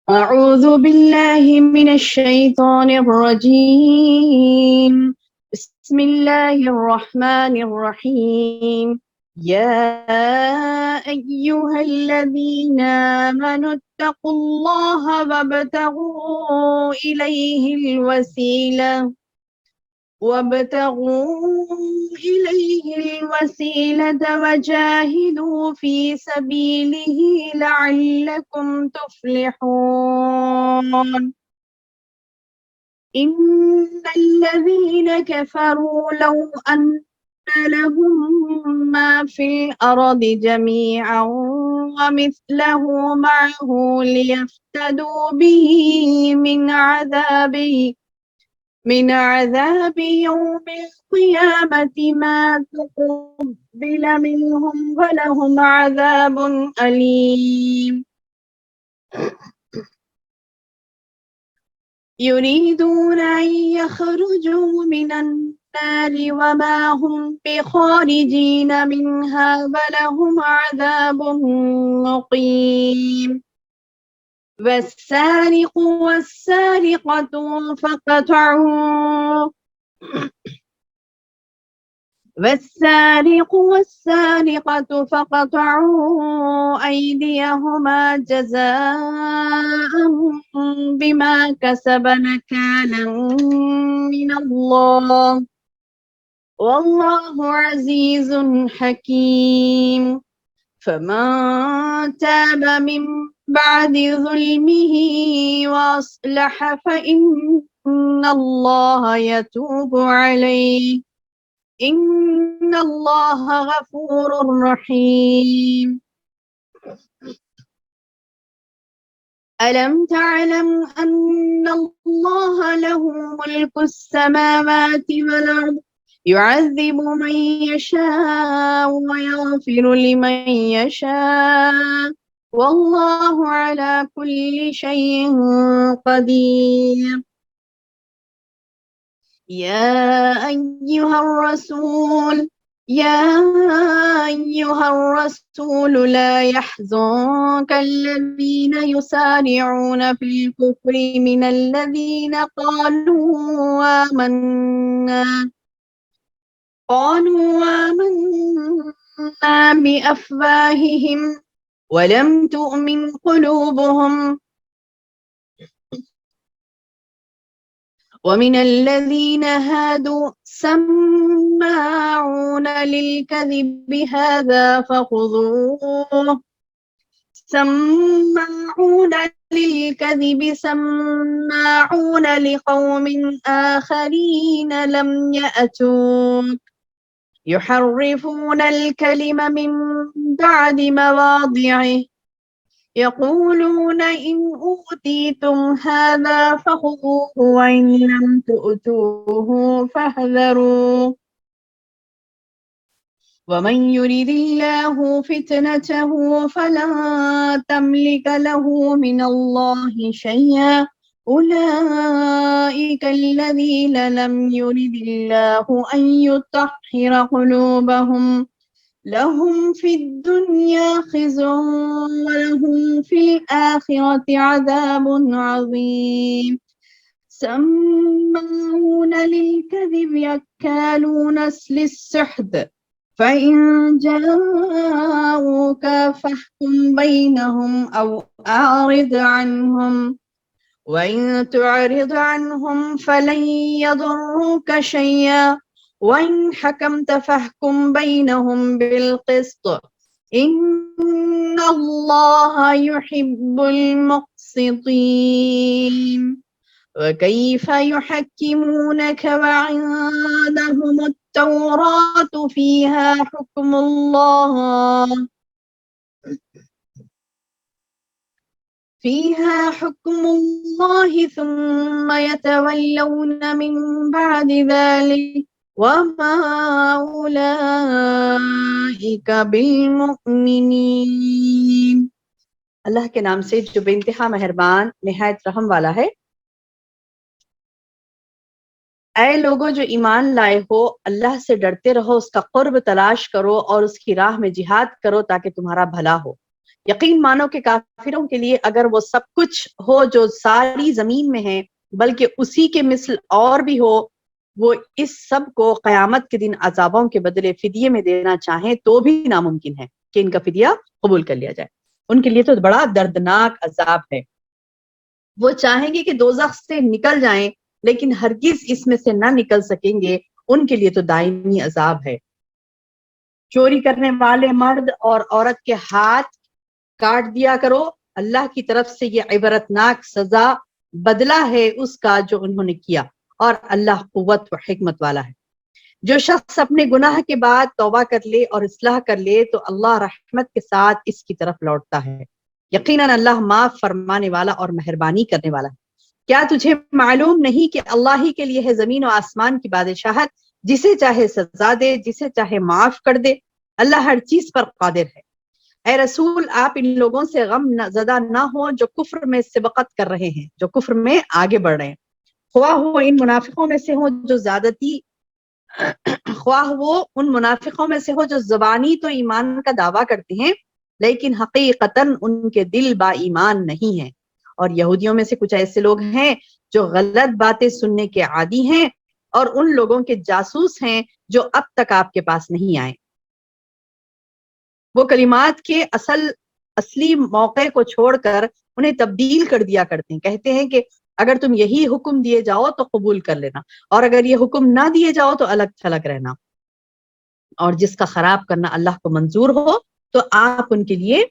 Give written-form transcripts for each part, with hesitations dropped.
أعوذ بالله من الشيطان الرجيم. بسم الله الرحمن الرحيم. يا أيها الذين آمنوا اتقوا الله وابتغوا إليه الوسيلة وجاهدوا في سبيله لعلكم تفلحون. إن الذين كفروا لو أن لهم ما في الأرض جميعا ومثله معه ليفتدوا به من عذاب يوم القيامة ما تقبل منهم ولهم عذاب أليم. يريدون أن يخرجوا من النار وما هم بخارجين منها ولهم عذاب مقيم. والسارق والسارقة فقطعوا أيديهما جزاء بما كسب نكالا من الله والله عزيز حكيم. فمن تاب من بعد ظلمه وأصلح فإن الله يتوب عليه إن الله غفور رحيم. ألم تعلم أن الله له ملك السماوات والأرض يعذب من يشاء ويغفر لمن يشاء والله على كل شيء قدير. يا أيها الرسول لا يحزنك الذين يسارعون في الكفر من الذين قالوا آمنا بأفواههم ولم تؤمن قلوبهم ومن الذين هادوا سماعون للكذب هذا فخذوه سماعون لقوم آخرين لم يأتوك يحرفون الكلم من بعد مواضعه يقولون إن أوتيتم هذا فخذوه وإن لم تؤتوه فاحذروا ومن يرد الله فتنته فلن تملك له من الله شيئا أولئك الذين لم يرد الله أن يطهر قلوبهم لهم في الدنيا خزي ولهم في الآخرة عذاب عظيم. سماعون للكذب يكالون للسحت فإن جاءوك فاحكم بينهم أو أعرض عنهم وإن تعرض عنهم فلن يضروك شيئا وإن حكمت فاحكم بينهم بالقسط إن الله يحب المقسطين. وكيف يحكمونك وعندهم التوراة فيها حكم الله ثم يتولون من بعد ذلك وما أولئك بالمؤمنين. اللہ کے نام سے جو بے انتہا مہربان نہایت رحم والا ہے۔ اے لوگوں جو ایمان لائے ہو، اللہ سے ڈرتے رہو، اس کا قرب تلاش کرو اور اس کی راہ میں جہاد کرو تاکہ تمہارا بھلا ہو، یقین مانو کہ کافروں کے لیے اگر وہ سب کچھ ہو جو ساری زمین میں ہے، بلکہ اسی کے مثل اور بھی ہو، وہ اس سب کو قیامت کے دن عذابوں کے بدلے فدیے میں دینا چاہیں تو بھی ناممکن ہے کہ ان کا فدیہ قبول کر لیا جائے۔ ان کے لیے تو بڑا دردناک عذاب ہے۔ وہ چاہیں گے کہ دوزخ سے نکل جائیں، لیکن ہرگز اس میں سے نہ نکل سکیں گے، ان کے لیے تو دائمی عذاب ہے۔ چوری کرنے والے مرد اور عورت کے ہاتھ کاٹ دیا کرو، اللہ کی طرف سے یہ عبرتناک سزا بدلہ ہے اس کا جو انہوں نے کیا، اور اللہ قوت و حکمت والا ہے۔ جو شخص اپنے گناہ کے بعد توبہ کر لے اور اصلاح کر لے تو اللہ رحمت کے ساتھ اس کی طرف لوٹتا ہے۔ یقیناً اللہ معاف فرمانے والا اور مہربانی کرنے والا ہے۔ کیا تجھے معلوم نہیں کہ اللہ ہی کے لیے ہے زمین و آسمان کی بادشاہت، جسے چاہے سزا دے، جسے چاہے معاف کر دے، اللہ ہر چیز پر قادر ہے۔ اے رسول، آپ ان لوگوں سے غم زدہ نہ ہو جو کفر میں سبقت کر رہے ہیں، جو کفر میں آگے بڑھ رہے ہیں، خواہ وہ ان منافقوں میں سے ہوں جو خواہ وہ ان منافقوں میں سے ہو جو زبانی تو ایمان کا دعویٰ کرتے ہیں لیکن حقیقتاً ان کے دل با ایمان نہیں ہیں، اور یہودیوں میں سے کچھ ایسے لوگ ہیں جو غلط باتیں سننے کے عادی ہیں اور ان لوگوں کے جاسوس ہیں جو اب تک آپ کے پاس نہیں آئے۔ وہ کلمات کے اصلی موقع کو چھوڑ کر انہیں تبدیل کر دیا کرتے ہیں، کہتے ہیں کہ اگر تم یہی حکم دیے جاؤ تو قبول کر لینا، اور اگر یہ حکم نہ دیے جاؤ تو الگ تھلگ رہنا، اور جس کا خراب کرنا اللہ کو منظور ہو تو آپ ان کے لیے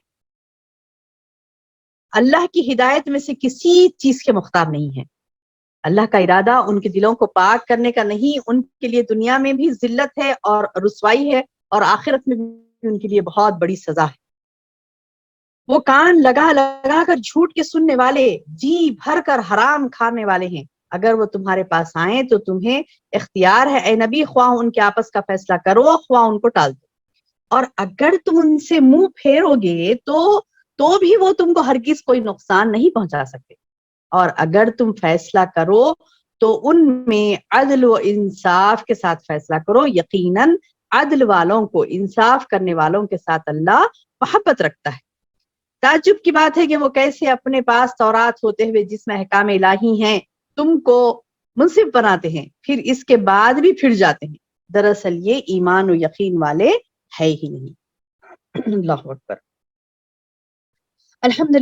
اللہ کی ہدایت میں سے کسی چیز کے مختار نہیں ہیں۔ اللہ کا ارادہ ان کے دلوں کو پاک کرنے کا نہیں، ان کے لیے دنیا میں بھی ذلت ہے اور رسوائی ہے، اور آخرت میں بھی ان کے لیے بہت بڑی سزا ہے۔ وہ کان لگا لگا کر جھوٹ کے سننے والے، جی بھر کر حرام کھانے والے ہیں۔ اگر وہ تمہارے پاس آئیں تو تمہیں اختیار ہے اے نبی، خواہ ان کے آپس کا فیصلہ کرو خواہ ان کو ٹال دو، اور اگر تم ان سے منہ پھیرو گے تو بھی وہ تم کو ہرگز کوئی نقصان نہیں پہنچا سکتے، اور اگر تم فیصلہ کرو تو ان میں عدل و انصاف کے ساتھ فیصلہ کرو، یقیناً عدل والوں کو، انصاف کرنے والوں کے ساتھ اللہ محبت رکھتا ہے۔ تعجب کی بات ہے کہ وہ کیسے اپنے پاس تورات ہوتے ہوئے جس میں احکام الہی ہیں تم کو منصف بناتے ہیں، پھر اس کے بعد بھی پھر جاتے ہیں، دراصل یہ ایمان و یقین والے ہے ہی نہیں۔ اللہ اکبر۔ الحمد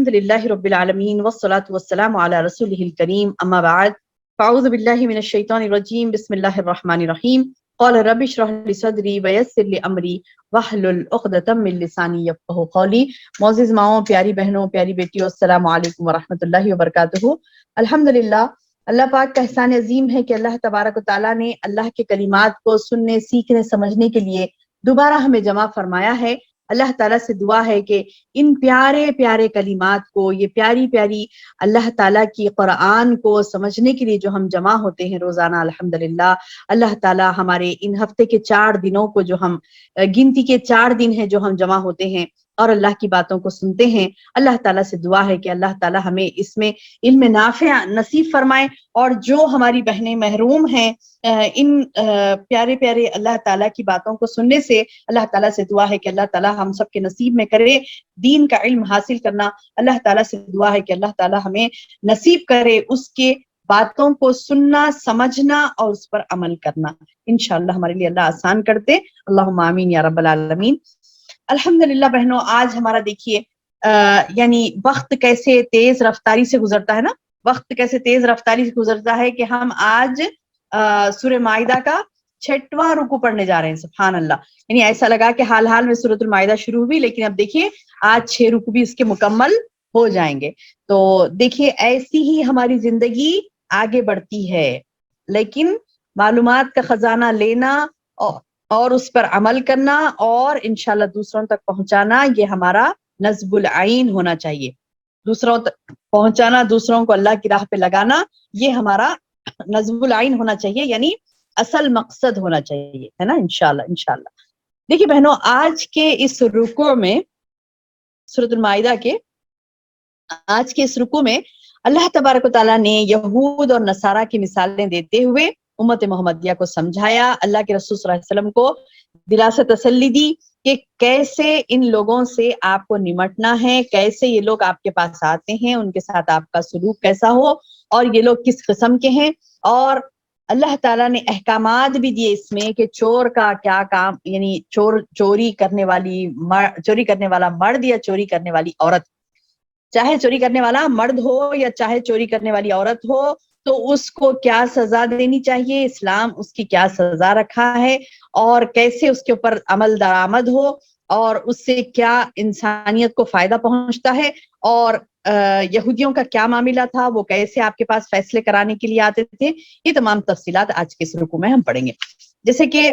للہ رب العالمین والصلاة والسلام علی رسولہ الکریم، اما بعد فاعوذ باللہ من الشیطان الرجیم، بسم اللہ الرحمن الرحیم۔ قال رب اشرح لي صدری ویسر لي امری واحلل عقدۃ من لسانی یفقہوا قولی۔ معزز ماؤں، پیاری بہنوں، پیاری بیٹیوں، السلام علیکم ورحمۃ اللہ وبرکاتہ۔ الحمدللہ، اللہ پاک کا احسان عظیم ہے کہ اللہ تبارک و تعالیٰ نے اللہ کے کلمات کو سننے، سیکھنے، سمجھنے کے لیے دوبارہ ہمیں جمع فرمایا ہے۔ اللہ تعالیٰ سے دعا ہے کہ ان پیارے پیارے کلمات کو، یہ پیاری پیاری اللہ تعالیٰ کی قرآن کو سمجھنے کے لیے جو ہم جمع ہوتے ہیں روزانہ، الحمدللہ، اللہ تعالیٰ ہمارے ان ہفتے کے 4 دنوں کو، جو ہم گنتی کے 4 دن ہیں جو ہم جمع ہوتے ہیں اور اللہ کی باتوں کو سنتے ہیں، اللہ تعالیٰ سے دعا ہے کہ اللہ تعالیٰ ہمیں اس میں علم نافع نصیب فرمائے، اور جو ہماری بہنیں محروم ہیں ان پیارے پیارے اللہ تعالیٰ کی باتوں کو سننے سے، اللہ تعالیٰ سے دعا ہے کہ اللہ تعالیٰ ہم سب کے نصیب میں کرے دین کا علم حاصل کرنا۔ اللہ تعالیٰ سے دعا ہے کہ اللہ تعالیٰ ہمیں نصیب کرے اس کے باتوں کو سننا، سمجھنا اور اس پر عمل کرنا۔ انشاءاللہ ہمارے لیے اللہ آسان کرتے، اللہم آمین یا رب العالمین۔ الحمدللہ بہنوں، آج ہمارا دیکھیے یعنی وقت کیسے تیز رفتاری سے گزرتا ہے نا، وقت کیسے تیز رفتاری سے گزرتا ہے کہ ہم آج سورہ مائدہ کا 6واں رکوع پڑھنے جا رہے ہیں۔ سبحان اللہ، یعنی ایسا لگا کہ حال حال میں سورۃ المائدہ شروع ہوئی، لیکن اب دیکھیے آج 6 رکوع بھی اس کے مکمل ہو جائیں گے۔ تو دیکھیے ایسی ہی ہماری زندگی آگے بڑھتی ہے، لیکن معلومات کا خزانہ لینا اور اس پر عمل کرنا اور انشاءاللہ دوسروں تک پہنچانا، یہ ہمارا نصب العین ہونا چاہیے۔ دوسروں تک پہنچانا، دوسروں کو اللہ کی راہ پہ لگانا، یہ ہمارا نصب العین ہونا چاہیے، یعنی اصل مقصد ہونا چاہیے، ہے نا، انشاءاللہ انشاءاللہ۔ دیکھیے بہنوں، آج کے اس رکوع میں سورۃ المائدہ کے آج کے اس رکوع میں اللہ تبارک و تعالیٰ نے یہود اور نصارہ کی مثالیں دیتے ہوئے امت محمدیہ کو سمجھایا، اللہ کے رسول صلی اللہ علیہ وسلم کو دلاسا تسلی دی کہ کیسے ان لوگوں سے آپ کو نمٹنا ہے، کیسے یہ لوگ آپ کے پاس آتے ہیں، ان کے ساتھ آپ کا سلوک کیسا ہو، اور یہ لوگ کس قسم کے ہیں. اور اللہ تعالیٰ نے احکامات بھی دیے اس میں کہ چور کا کیا کام، یعنی چوری کرنے والا مرد یا چوری کرنے والی عورت، چاہے چوری کرنے والا مرد ہو یا چاہے چوری کرنے والی عورت ہو، تو اس کو کیا سزا دینی چاہیے، اسلام اس کی کیا سزا رکھا ہے، اور کیسے اس کے اوپر عمل درآمد ہو، اور اس سے کیا انسانیت کو فائدہ پہنچتا ہے، اور یہودیوں کا کیا معاملہ تھا، وہ کیسے آپ کے پاس فیصلے کرانے کے لیے آتے تھے. یہ تمام تفصیلات آج کے اس رکوع میں ہم پڑھیں گے. جیسے کہ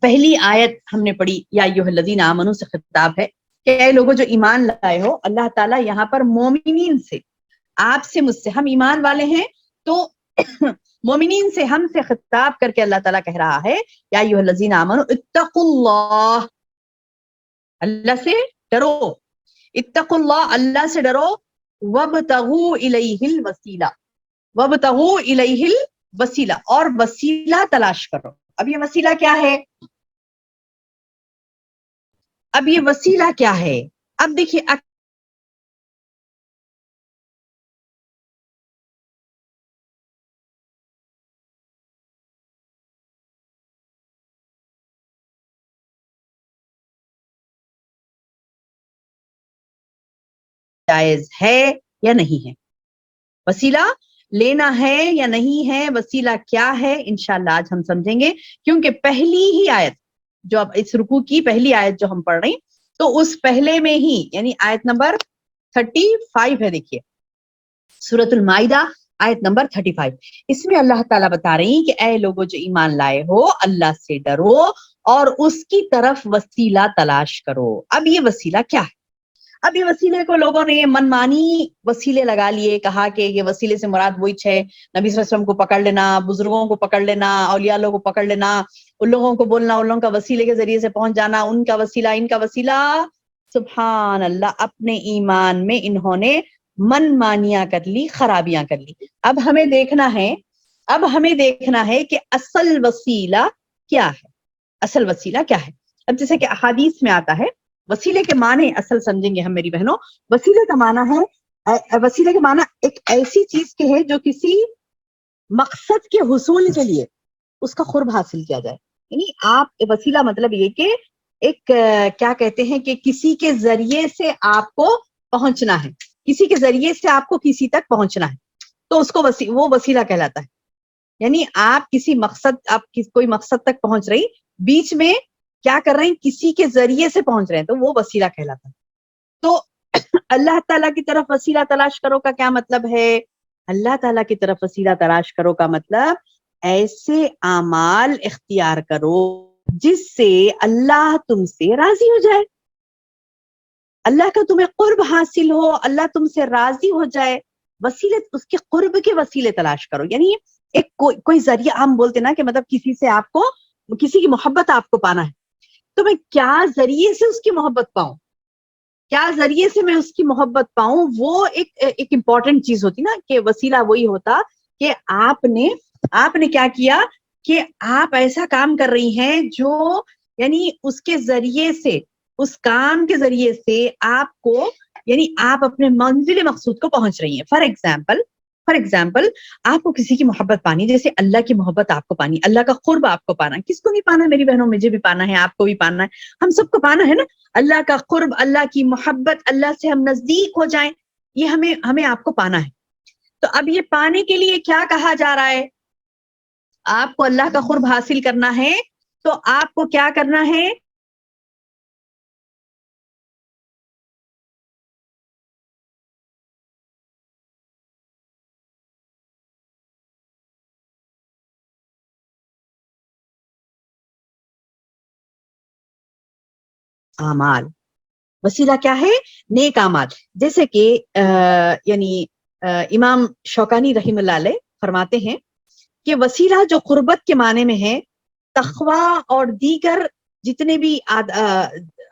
پہلی آیت ہم نے پڑھی، یا ایھا الذین آمنوا سے خطاب ہے کہ اے لوگوں جو ایمان لائے ہو. اللہ تعالیٰ یہاں پر مومنین سے، آپ سے، مجھ سے، ہم ایمان والے ہیں تو مومنین سے، ہم سے خطاب کر کے اللہ تعالیٰ کہہ رہا ہے یا ایھا الذین آمنوا اتقوا اللہ، اللہ سے ڈرو، اتقوا اللہ، اللہ سے ڈرو، وابتغوا الیہ الوسیلہ، وابتغوا الیہ الوسیلہ، اور وسیلہ تلاش کرو. اب یہ وسیلہ کیا ہے؟ اب یہ وسیلہ کیا ہے؟ اب دیکھیے جائز ہے یا نہیں ہے، وسیلہ لینا ہے یا نہیں ہے، وسیلہ کیا ہے، انشاءاللہ آج ہم سمجھیں گے. کیونکہ پہلی ہی آیت جو اب اس رکوع کی پہلی آیت جو ہم پڑھ رہے ہیں، تو اس پہلے میں ہی، یعنی آیت نمبر 35 ہے، دیکھیے سورۃ المائدہ آیت نمبر 35، اس میں اللہ تعالیٰ بتا رہی ہیں کہ اے لوگوں جو ایمان لائے ہو، اللہ سے ڈرو اور اس کی طرف وسیلہ تلاش کرو. اب یہ وسیلہ کیا ہے؟ اب یہ وسیلے کو لوگوں نے من مانی وسیلے لگا لیے، کہا کہ یہ وسیلے سے مراد وہی ہے، نبی صلی اللہ علیہ وسلم کو پکڑ لینا، بزرگوں کو پکڑ لینا، اولیاء لوگوں کو پکڑ لینا، ان لوگوں کو بولنا، ان لوگوں کا وسیلے کے ذریعے سے پہنچ جانا، ان کا وسیلہ، ان کا وسیلہ. سبحان اللہ، اپنے ایمان میں انہوں نے من مانیاں کر لی، خرابیاں کر لی. اب ہمیں دیکھنا ہے کہ اصل وسیلہ کیا ہے، اصل وسیلہ کیا ہے. اب جیسے کہ احادیث میں آتا ہے، وسیلے کے معنی اصل سمجھیں گے ہم میری بہنوں. وسیلے کا معنی ہے، وسیلے کے معنی ایک ایسی چیز کے ہے جو کسی مقصد کے حصول کے لیے اس کا قرب حاصل کیا جائے. یعنی آپ وسیلہ مطلب یہ کہ ایک کیا کہتے ہیں کہ کسی کے ذریعے سے آپ کو پہنچنا ہے، کسی کے ذریعے سے آپ کو کسی تک پہنچنا ہے، تو اس کو وہ وسیلہ کہلاتا ہے. یعنی آپ کسی مقصد، آپ کوئی مقصد تک پہنچ رہی، بیچ میں کیا کر رہے ہیں، کسی کے ذریعے سے پہنچ رہے ہیں، تو وہ وسیلہ کہلاتا ہے. تو اللہ تعالیٰ کی طرف وسیلہ تلاش کرو کا کیا مطلب ہے؟ اللہ تعالیٰ کی طرف وسیلہ تلاش کرو کا مطلب ایسے اعمال اختیار کرو جس سے اللہ تم سے راضی ہو جائے، اللہ کا تمہیں قرب حاصل ہو، اللہ تم سے راضی ہو جائے. وسیلے، اس کے قرب کے وسیلے تلاش کرو. یعنی ایک کوئی ذریعہ، ہم بولتے نا کہ مطلب کسی سے آپ کو، کسی کی محبت آپ کو پانا ہے، تو میں کیا ذریعے سے اس کی محبت پاؤں، کیا ذریعے سے میں اس کی محبت پاؤں، وہ ایک امپورٹنٹ چیز ہوتی نا. کہ وسیلہ وہی ہوتا کہ آپ نے کیا کیا کہ آپ ایسا کام کر رہی ہیں جو، یعنی اس کے ذریعے سے، اس کام کے ذریعے سے آپ کو، یعنی آپ اپنے منزل مقصود کو پہنچ رہی ہیں. فار ایگزامپل آپ کو کسی کی محبت پانی، جیسے اللہ کی محبت آپ کو پانی، اللہ کا قرب آپ کو پانا. کس کو نہیں پانا میری بہنوں؟ مجھے بھی پانا ہے، آپ کو بھی پانا ہے، ہم سب کو پانا ہے نا. اللہ کا قرب، اللہ کی محبت، اللہ سے ہم نزدیک ہو جائیں، یہ ہمیں آپ کو پانا ہے. تو اب یہ پانے کے لیے کیا کہا جا رہا ہے؟ آپ کو اللہ کا قرب حاصل کرنا ہے تو آپ کو کیا کرنا ہے؟ اعمال. وسیلہ کیا ہے؟ نیک اعمال. جیسے کہ یعنی امام شوکانی رحم اللہ علیہ فرماتے ہیں کہ وسیلہ جو قربت کے معنی میں ہے، تقویٰ اور دیگر جتنے بھی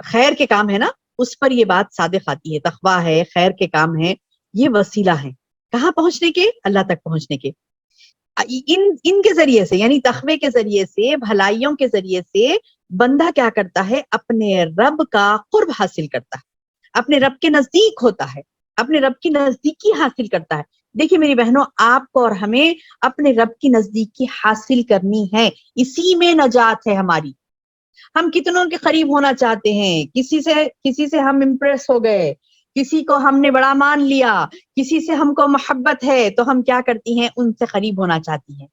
خیر کے کام ہے نا، اس پر یہ بات صادق آتی ہے. تقویٰ ہے، خیر کے کام ہے، یہ وسیلہ ہے کہاں پہنچنے کے؟ اللہ تک پہنچنے کے. ان کے ذریعے سے، یعنی تقوی کے ذریعے سے، بھلائیوں کے ذریعے سے بندہ کیا کرتا ہے؟ اپنے رب کا قرب حاصل کرتا ہے، اپنے رب کے نزدیک ہوتا ہے، اپنے رب کی نزدیکی حاصل کرتا ہے۔ دیکھیے میری بہنوں، آپ کو اور ہمیں اپنے رب کی نزدیکی حاصل کرنی ہے، اسی میں نجات ہے ہماری۔ ہم کتنوں کے قریب ہونا چاہتے ہیں، کسی سے ہم امپریس ہو گئے، کسی کو ہم نے بڑا مان لیا، کسی سے ہم کو محبت ہے، تو ہم کیا کرتی ہیں؟ ان سے قریب ہونا چاہتی ہیں،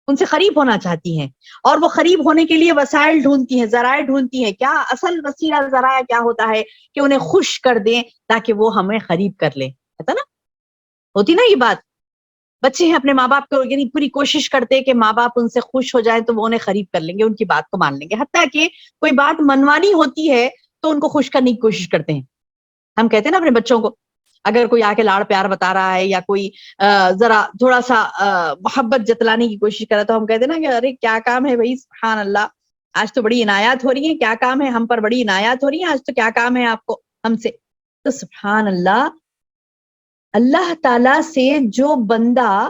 ان سے قریب ہونا چاہتی ہیں، اور وہ قریب ہونے کے لیے وسائل ڈھونڈتی ہیں، ذرائع ڈھونڈتی ہیں۔ کیا اصل وسیلہ ذرائع کیا ہوتا ہے؟ کہ انہیں خوش کر دیں تاکہ وہ ہمیں قریب کر لیں، پتا نا؟ ہوتی نا یہ بات؟ بچے ہیں اپنے ماں باپ کو یعنی پوری کوشش کرتے کہ ماں باپ ان سے خوش ہو جائیں تو وہ انہیں قریب کر لیں گے، ان کی بات کو مان لیں گے، حتیٰ کہ کوئی بات منوانی ہوتی ہے تو ان کو خوش کرنے کی کوشش کرتے ہیں۔ ہم کہتے ہیں نا اپنے بچوں کو، اگر کوئی آ کے لاڑ پیار بتا رہا ہے یا کوئی ذرا تھوڑا سا محبت جتلانے کی کوشش کرا تو ہم کہتے ہیں نا کہ ارے کیا کام ہے بھائی، سبحان اللہ، آج تو بڑی عنایات ہو رہی ہیں، کیا کام ہے؟ ہم پر بڑی عنایات ہو رہی ہیں، آج تو کیا کام ہے آپ کو ہم سے؟ تو سبحان اللہ، اللہ تعالی سے جو بندہ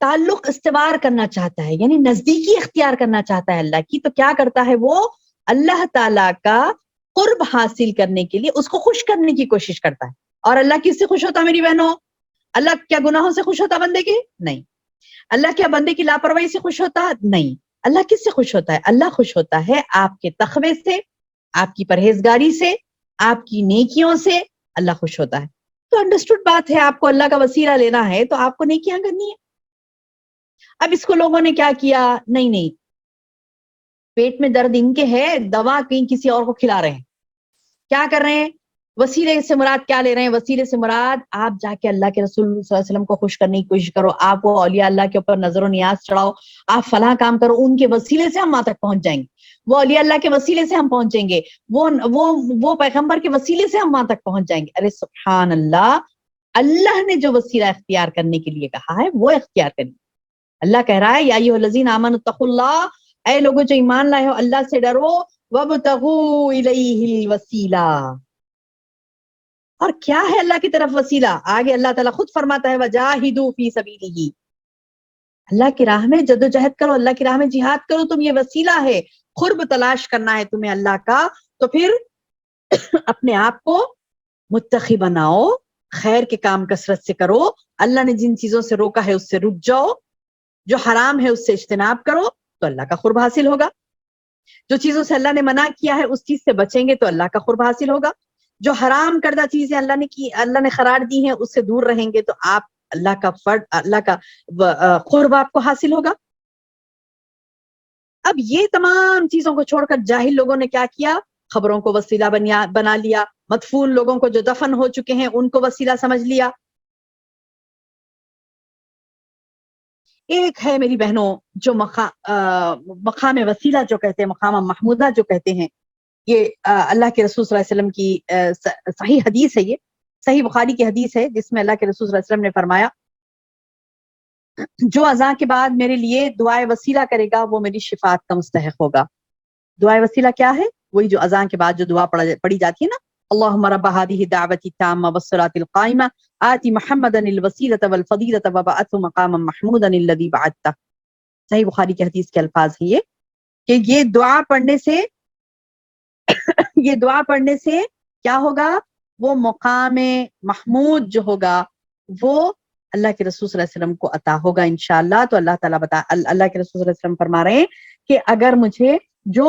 تعلق استوار کرنا چاہتا ہے، یعنی نزدیکی اختیار کرنا چاہتا ہے اللہ کی، تو کیا کرتا ہے؟ وہ اللہ تعالیٰ کا قرب حاصل کرنے کے لیے اس کو خوش کرنے کی کوشش کرتا ہے۔ اور اللہ کس سے خوش ہوتا میری بہنوں؟ اللہ کیا گناہوں سے خوش ہوتا بندے کے؟ نہیں۔ اللہ کیا بندے کی لاپرواہی سے خوش ہوتا؟ نہیں۔ اللہ کس سے خوش ہوتا ہے؟ اللہ خوش ہوتا ہے آپ کے تقوی سے، آپ کی پرہیزگاری سے، آپ کی نیکیوں سے اللہ خوش ہوتا ہے۔ تو انڈرسٹوڈ بات ہے، آپ کو اللہ کا وسیلہ لینا ہے تو آپ کو نیکیاں کرنی ہے۔ اب اس کو لوگوں نے کیا کیا؟ نہیں، پیٹ میں درد ان کے ہے، دوا کہیں کسی اور کو کھلا رہے ہیں۔ کیا کر رہے ہیں؟ وسیلے سے مراد کیا لے رہے ہیں؟ وسیلے سے مراد آپ جا کے اللہ کے رسول صلی اللہ علیہ وسلم کو خوش کرنے کی کوشش کرو، آپ وہ اولیاء اللہ کے اوپر نظر و نیاز چڑھاؤ، آپ فلاں کام کرو، ان کے وسیلے سے ہم وہاں تک پہنچ جائیں گے، وہ اولیاء اللہ کے وسیلے سے ہم پہنچیں گے، وہ پیغمبر کے وسیلے سے ہم وہاں تک پہنچ جائیں گے۔ ارے سبحان اللہ، اللہ نے جو وسیلہ اختیار کرنے کے لیے کہا ہے وہ اختیار کریں۔ اللہ کہہ رہا ہے یا ایھا الذین آمنوا اتقوا اللہ، اے لوگوں جو ایمان لائے ہو اللہ سے ڈرو، وابتغوا الیہ الوسیلہ۔ اور کیا ہے اللہ کی طرف وسیلہ؟ آگے اللہ تعالیٰ خود فرماتا ہے وجاہدوا فی سبیلہ، اللہ کی راہ میں جدوجہد کرو، اللہ کی راہ میں جہاد کرو، تم یہ وسیلہ ہے، قرب تلاش کرنا ہے تمہیں اللہ کا، تو پھر اپنے آپ کو متقی بناؤ، خیر کے کام کثرت سے کرو، اللہ نے جن چیزوں سے روکا ہے اس سے رک جاؤ، جو حرام ہے اس سے اجتناب کرو تو اللہ کا قرب حاصل ہوگا، جو چیزوں سے اللہ نے منع کیا ہے اس چیز سے بچیں گے تو اللہ کا قرب حاصل ہوگا، جو حرام کردہ چیزیں اللہ نے قرار دی ہیں اس سے دور رہیں گے تو آپ اللہ کا قرب آپ کو حاصل ہوگا۔ اب یہ تمام چیزوں کو چھوڑ کر جاہل لوگوں نے کیا کیا؟ خبروں کو وسیلہ بنا لیا، مدفون لوگوں کو جو دفن ہو چکے ہیں ان کو وسیلہ سمجھ لیا۔ ایک ہے میری بہنوں جو مقام وسیلہ جو کہتے ہیں، مقام محمودہ جو کہتے ہیں، یہ اللہ کے رسول صلی اللہ علیہ وسلم کی صحیح حدیث ہے، یہ صحیح بخاری کی حدیث ہے جس میں اللہ کے رسول صلی اللہ علیہ وسلم نے فرمایا جو اذان کے بعد میرے لیے دعائے وسیلہ کرے گا وہ میری شفاعت کا مستحق ہوگا۔ دعائے وسیلہ کیا ہے؟ وہی جو اذان کے بعد جو دعا پڑھی جاتی ہے نا، اللہم رب هذه الدعوة التامة والصلاة القائمة آت محمدا الوسیلة والفضیلة وبعثه مقاما محمودا الذی بعثته۔ صحیح بخاری کی حدیث کے الفاظ ہیں یہ کہ یہ دعا پڑھنے سے کیا ہوگا؟ وہ مقام محمود جو ہوگا وہ اللہ کے رسول صلی اللہ علیہ وسلم کو عطا ہوگا انشاءاللہ۔ تو اللہ تعالیٰ اللہ کے رسول صلی اللہ علیہ وسلم فرما رہے ہیں کہ اگر مجھے جو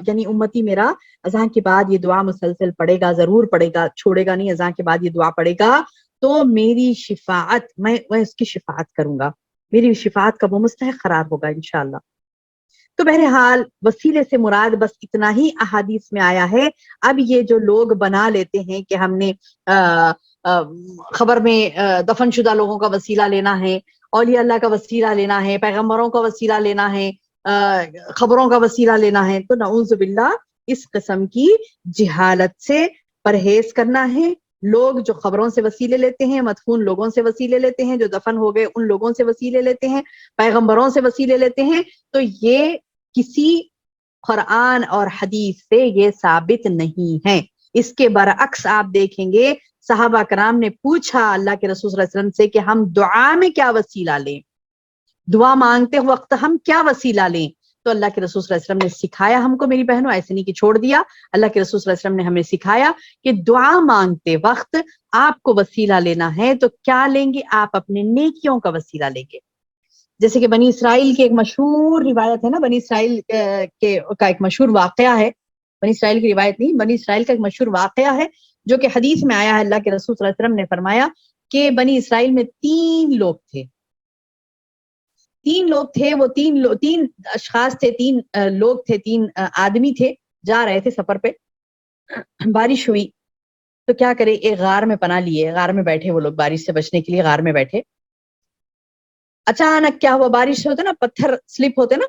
یعنی امتی میرا اذان کے بعد یہ دعا مسلسل پڑھے گا، ضرور پڑھے گا، چھوڑے گا نہیں، اذان کے بعد یہ دعا پڑھے گا تو میری شفاعت، میں اس کی شفاعت کروں گا، میری شفاعت کا وہ مستحق قرار ہوگا انشاءاللہ۔ تو بہرحال وسیلے سے مراد بس اتنا ہی احادیث میں آیا ہے۔ اب یہ جو لوگ بنا لیتے ہیں کہ ہم نے خبر میں دفن شدہ لوگوں کا وسیلہ لینا ہے، اولیاء اللہ کا وسیلہ لینا ہے، پیغمبروں کا وسیلہ لینا ہے، خبروں کا وسیلہ لینا ہے، تو نعوذ باللہ اس قسم کی جہالت سے پرہیز کرنا ہے۔ لوگ جو خبروں سے وسیلے لیتے ہیں، مدفون لوگوں سے وسیلے لیتے ہیں، جو دفن ہو گئے ان لوگوں سے وسیلے لیتے ہیں، پیغمبروں سے وسیلے لیتے ہیں، تو یہ کسی قرآن اور حدیث سے یہ ثابت نہیں ہے۔ اس کے برعکس آپ دیکھیں گے صحابہ کرام نے پوچھا اللہ کے رسول صلی اللہ علیہ وسلم سے کہ ہم دعا میں کیا وسیلہ لیں، دعا مانگتے وقت ہم کیا وسیلہ لیں؟ تو اللہ کے رسول صلی اللہ علیہ وسلم نے سکھایا ہم کو میری بہنوں، ایسے نہیں کہ چھوڑ دیا، اللہ کے رسول صلی اللہ علیہ وسلم نے ہمیں سکھایا کہ دعا مانگتے وقت آپ کو وسیلہ لینا ہے تو کیا لیں گے؟ آپ اپنے نیکیوں کا وسیلہ لیں گے. جیسے کہ بنی اسرائیل کی ایک مشہور روایت ہے نا، بنی اسرائیل کا ایک مشہور واقعہ ہے، بنی اسرائیل کی روایت نہیں، بنی اسرائیل کا ایک مشہور واقعہ ہے جو کہ حدیث میں آیا ہے. اللہ کے رسول صلی اللہ علیہ وسلم نے فرمایا کہ بنی اسرائیل میں 3 لوگ تھے، وہ تین اشخاص تھے، 3 لوگ تھے، 3 آدمی تھے، جا رہے تھے سفر پہ. بارش ہوئی تو کیا کرے، ایک غار میں پناہ لیے، غار میں بیٹھے وہ لوگ، بارش سے بچنے کے لیے غار میں بیٹھے. اچانک کیا ہوا، بارش ہوتے نا پتھر سلپ ہوتے نا،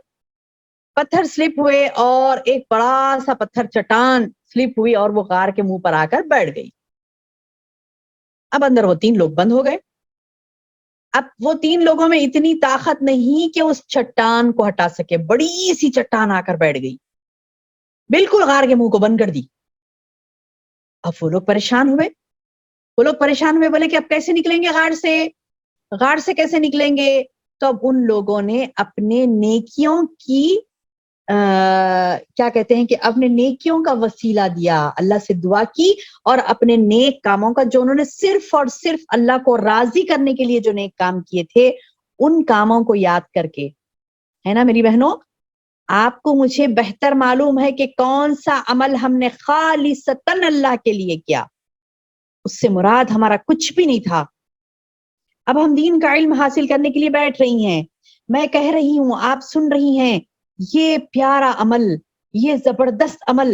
پتھر سلپ ہوئے اور ایک بڑا سا پتھر چٹان سلپ ہوئی اور وہ غار کے منہ پر آ کر بیٹھ گئی. اب اندر وہ 3 لوگ بند ہو گئے. اب وہ 3 لوگوں میں اتنی طاقت نہیں کہ اس چٹان کو ہٹا سکے، بڑی سی چٹان آ کر بیٹھ گئی، بالکل غار کے منہ کو بند کر دی. اب وہ لوگ پریشان ہوئے، بولے کہ اب کیسے نکلیں گے غار سے کیسے نکلیں گے؟ تو اب ان لوگوں نے اپنے نیکیوں کی کیا کہتے ہیں کہ اپنے نیکیوں کا وسیلہ دیا، اللہ سے دعا کی اور اپنے نیک کاموں کا، جو انہوں نے صرف اور صرف اللہ کو راضی کرنے کے لیے جو نیک کام کیے تھے، ان کاموں کو یاد کر کے. ہے نا میری بہنوں، آپ کو مجھے بہتر معلوم ہے کہ کون سا عمل ہم نے خالصتاً اللہ کے لیے کیا، اس سے مراد ہمارا کچھ بھی نہیں تھا. اب ہم دین کا علم حاصل کرنے کے لیے بیٹھ رہی ہیں، میں کہہ رہی ہوں، آپ سن رہی ہیں، یہ پیارا عمل، یہ زبردست عمل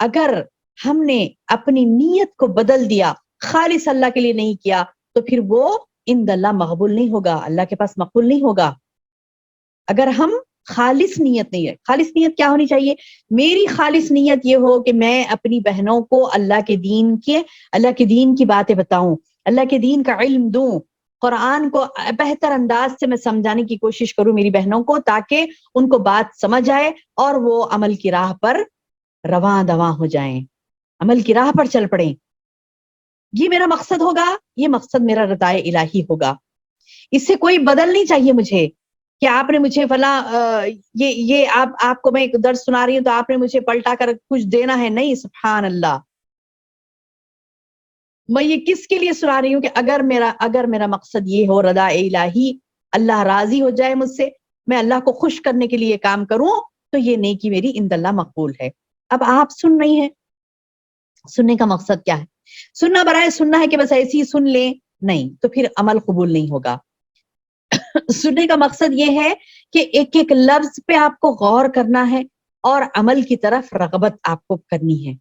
اگر ہم نے اپنی نیت کو بدل دیا، خالص اللہ کے لیے نہیں کیا، تو پھر وہ عند اللہ مقبول نہیں ہوگا، اللہ کے پاس مقبول نہیں ہوگا. اگر ہم خالص نیت نہیں ہے، خالص نیت کیا ہونی چاہیے؟ میری خالص نیت یہ ہو کہ میں اپنی بہنوں کو اللہ کے دین کی باتیں بتاؤں، اللہ کے دین کا علم دوں، قرآن کو بہتر انداز سے میں سمجھانے کی کوشش کروں میری بہنوں کو، تاکہ ان کو بات سمجھ آئے اور وہ عمل کی راہ پر رواں دواں ہو جائیں، عمل کی راہ پر چل پڑیں. یہ میرا مقصد ہوگا، یہ مقصد میرا رضائے الہی ہوگا. اس سے کوئی بدل نہیں چاہیے مجھے کہ آپ نے مجھے فلاں یہ آپ کو میں ایک درس سنا رہی ہوں تو آپ نے مجھے پلٹا کر کچھ دینا ہے. نہیں، سبحان اللہ، میں یہ کس کے لیے سنا رہی ہوں کہ اگر میرا مقصد یہ ہو، رضا الہی، اللہ راضی ہو جائے مجھ سے، میں اللہ کو خوش کرنے کے لیے کام کروں، تو یہ نیکی میری عند اللہ مقبول ہے. اب آپ سن رہی ہیں، سننے کا مقصد کیا ہے؟ سننا برائے سننا ہے کہ بس ایسی ہی سن لیں؟ نہیں، تو پھر عمل قبول نہیں ہوگا. سننے کا مقصد یہ ہے کہ ایک ایک لفظ پہ آپ کو غور کرنا ہے اور عمل کی طرف رغبت آپ کو کرنی ہے.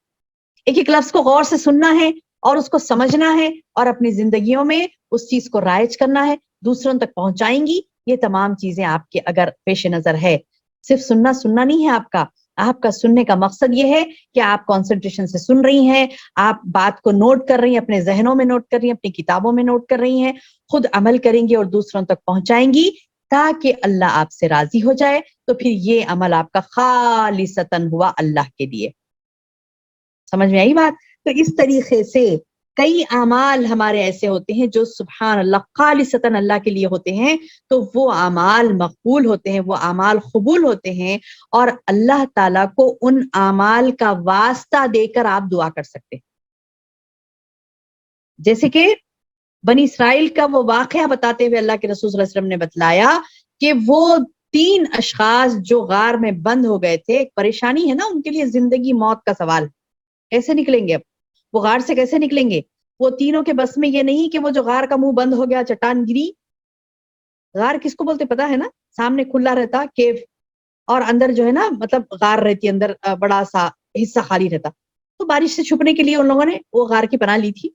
ایک ایک لفظ کو غور سے سننا ہے اور اس کو سمجھنا ہے اور اپنی زندگیوں میں اس چیز کو رائج کرنا ہے، دوسروں تک پہنچائیں گی. یہ تمام چیزیں آپ کے اگر پیش نظر ہے، صرف سننا نہیں ہے آپ کا سننے کا مقصد یہ ہے کہ آپ کنسنٹریشن سے سن رہی ہیں، آپ بات کو نوٹ کر رہی ہیں، اپنے ذہنوں میں نوٹ کر رہی ہیں، اپنی کتابوں میں نوٹ کر رہی ہیں، خود عمل کریں گی اور دوسروں تک پہنچائیں گی تاکہ اللہ آپ سے راضی ہو جائے. تو پھر یہ عمل آپ کا خالصتاً ہوا اللہ کے لیے. سمجھ میں آئی بات؟ تو اس طریقے سے کئی اعمال ہمارے ایسے ہوتے ہیں جو سبحان اللہ خالصتاً اللہ کے لیے ہوتے ہیں، تو وہ اعمال مقبول ہوتے ہیں، وہ اعمال قبول ہوتے ہیں، اور اللہ تعالیٰ کو ان اعمال کا واسطہ دے کر آپ دعا کر سکتے ہیں. جیسے کہ بنی اسرائیل کا وہ واقعہ بتاتے ہوئے اللہ کے رسول صلی اللہ علیہ وسلم نے بتلایا کہ وہ 3 اشخاص جو غار میں بند ہو گئے تھے، ایک پریشانی ہے نا ان کے لیے، زندگی موت کا سوال، کیسے نکلیں گے؟ اب وہ غار سے کیسے نکلیں گے؟ وہ تینوں کے بس میں یہ نہیں کہ وہ جو غار کا منہ بند ہو گیا، چٹان گری. غار کس کو بولتے پتا ہے نا؟ سامنے کھلا رہتا کیو، اور اندر جو ہے نا مطلب غار رہتی، اندر بڑا سا حصہ خالی رہتا. تو بارش سے چھپنے کے لیے ان لوگوں نے وہ غار کی پناہ لی تھی.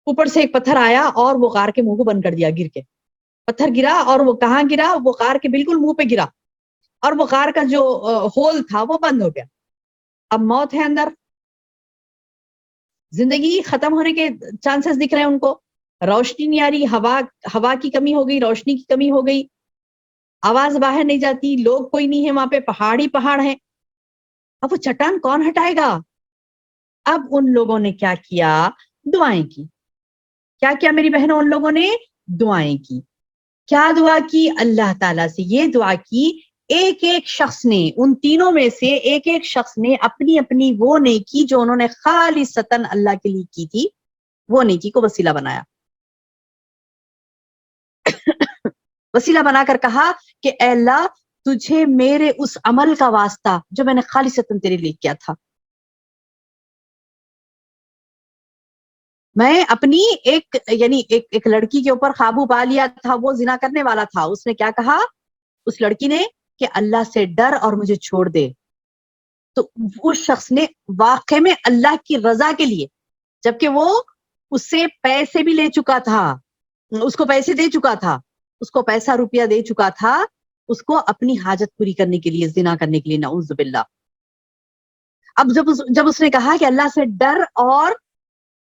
اوپر سے ایک پتھر آیا اور وہ غار کے منہ کو بند کر دیا. گر کے پتھر گرا، اور وہ کہاں گرا؟ وہ غار کے بالکل منہ پہ گرا، اور وہ غار کا جو ہول تھا وہ بند ہو گیا. اب موت ہے اندر، زندگی ختم ہونے کے چانسز دکھ رہے ہیں ان کو. روشنی نہیں آ رہی، ہوا کی کمی ہو گئی، روشنی کی کمی ہو گئی، آواز باہر نہیں جاتی، لوگ کوئی نہیں ہے وہاں پہ، پہاڑ ہی پہاڑ ہیں. اب وہ چٹان کون ہٹائے گا؟ اب ان لوگوں نے کیا کیا؟ دعائیں کی. کیا کیا میری بہنوں؟ ان لوگوں نے دعائیں کی. کیا دعا کی؟ اللہ تعالیٰ سے یہ دعا کی ایک ایک شخص نے، ان تینوں میں سے ایک ایک شخص نے اپنی اپنی وہ نیکی جو انہوں نے خالصتاً اللہ کے لیے کی تھی، وہ نیکی کو وسیلہ بنایا، وسیلہ بنا کر کہا کہ اے اللہ تجھے میرے اس عمل کا واسطہ جو میں نے خالصتاً تیرے لیے کیا تھا، میں اپنی ایک لڑکی کے اوپر قابو پا لیا تھا، وہ زنا کرنے والا تھا، اس نے کیا کہا اس لڑکی نے کہ اللہ سے ڈر اور مجھے چھوڑ دے، تو اس شخص نے واقع میں اللہ کی رضا کے لیے، جبکہ وہ اس سے پیسے بھی لے چکا تھا، اس کو پیسے دے چکا تھا، اس کو پیسہ روپیہ دے چکا تھا، اس کو اپنی حاجت پوری کرنے کے لیے، زنا کرنے کے لیے، نعوذ باللہ۔ اب جب اس نے کہا کہ اللہ سے ڈر اور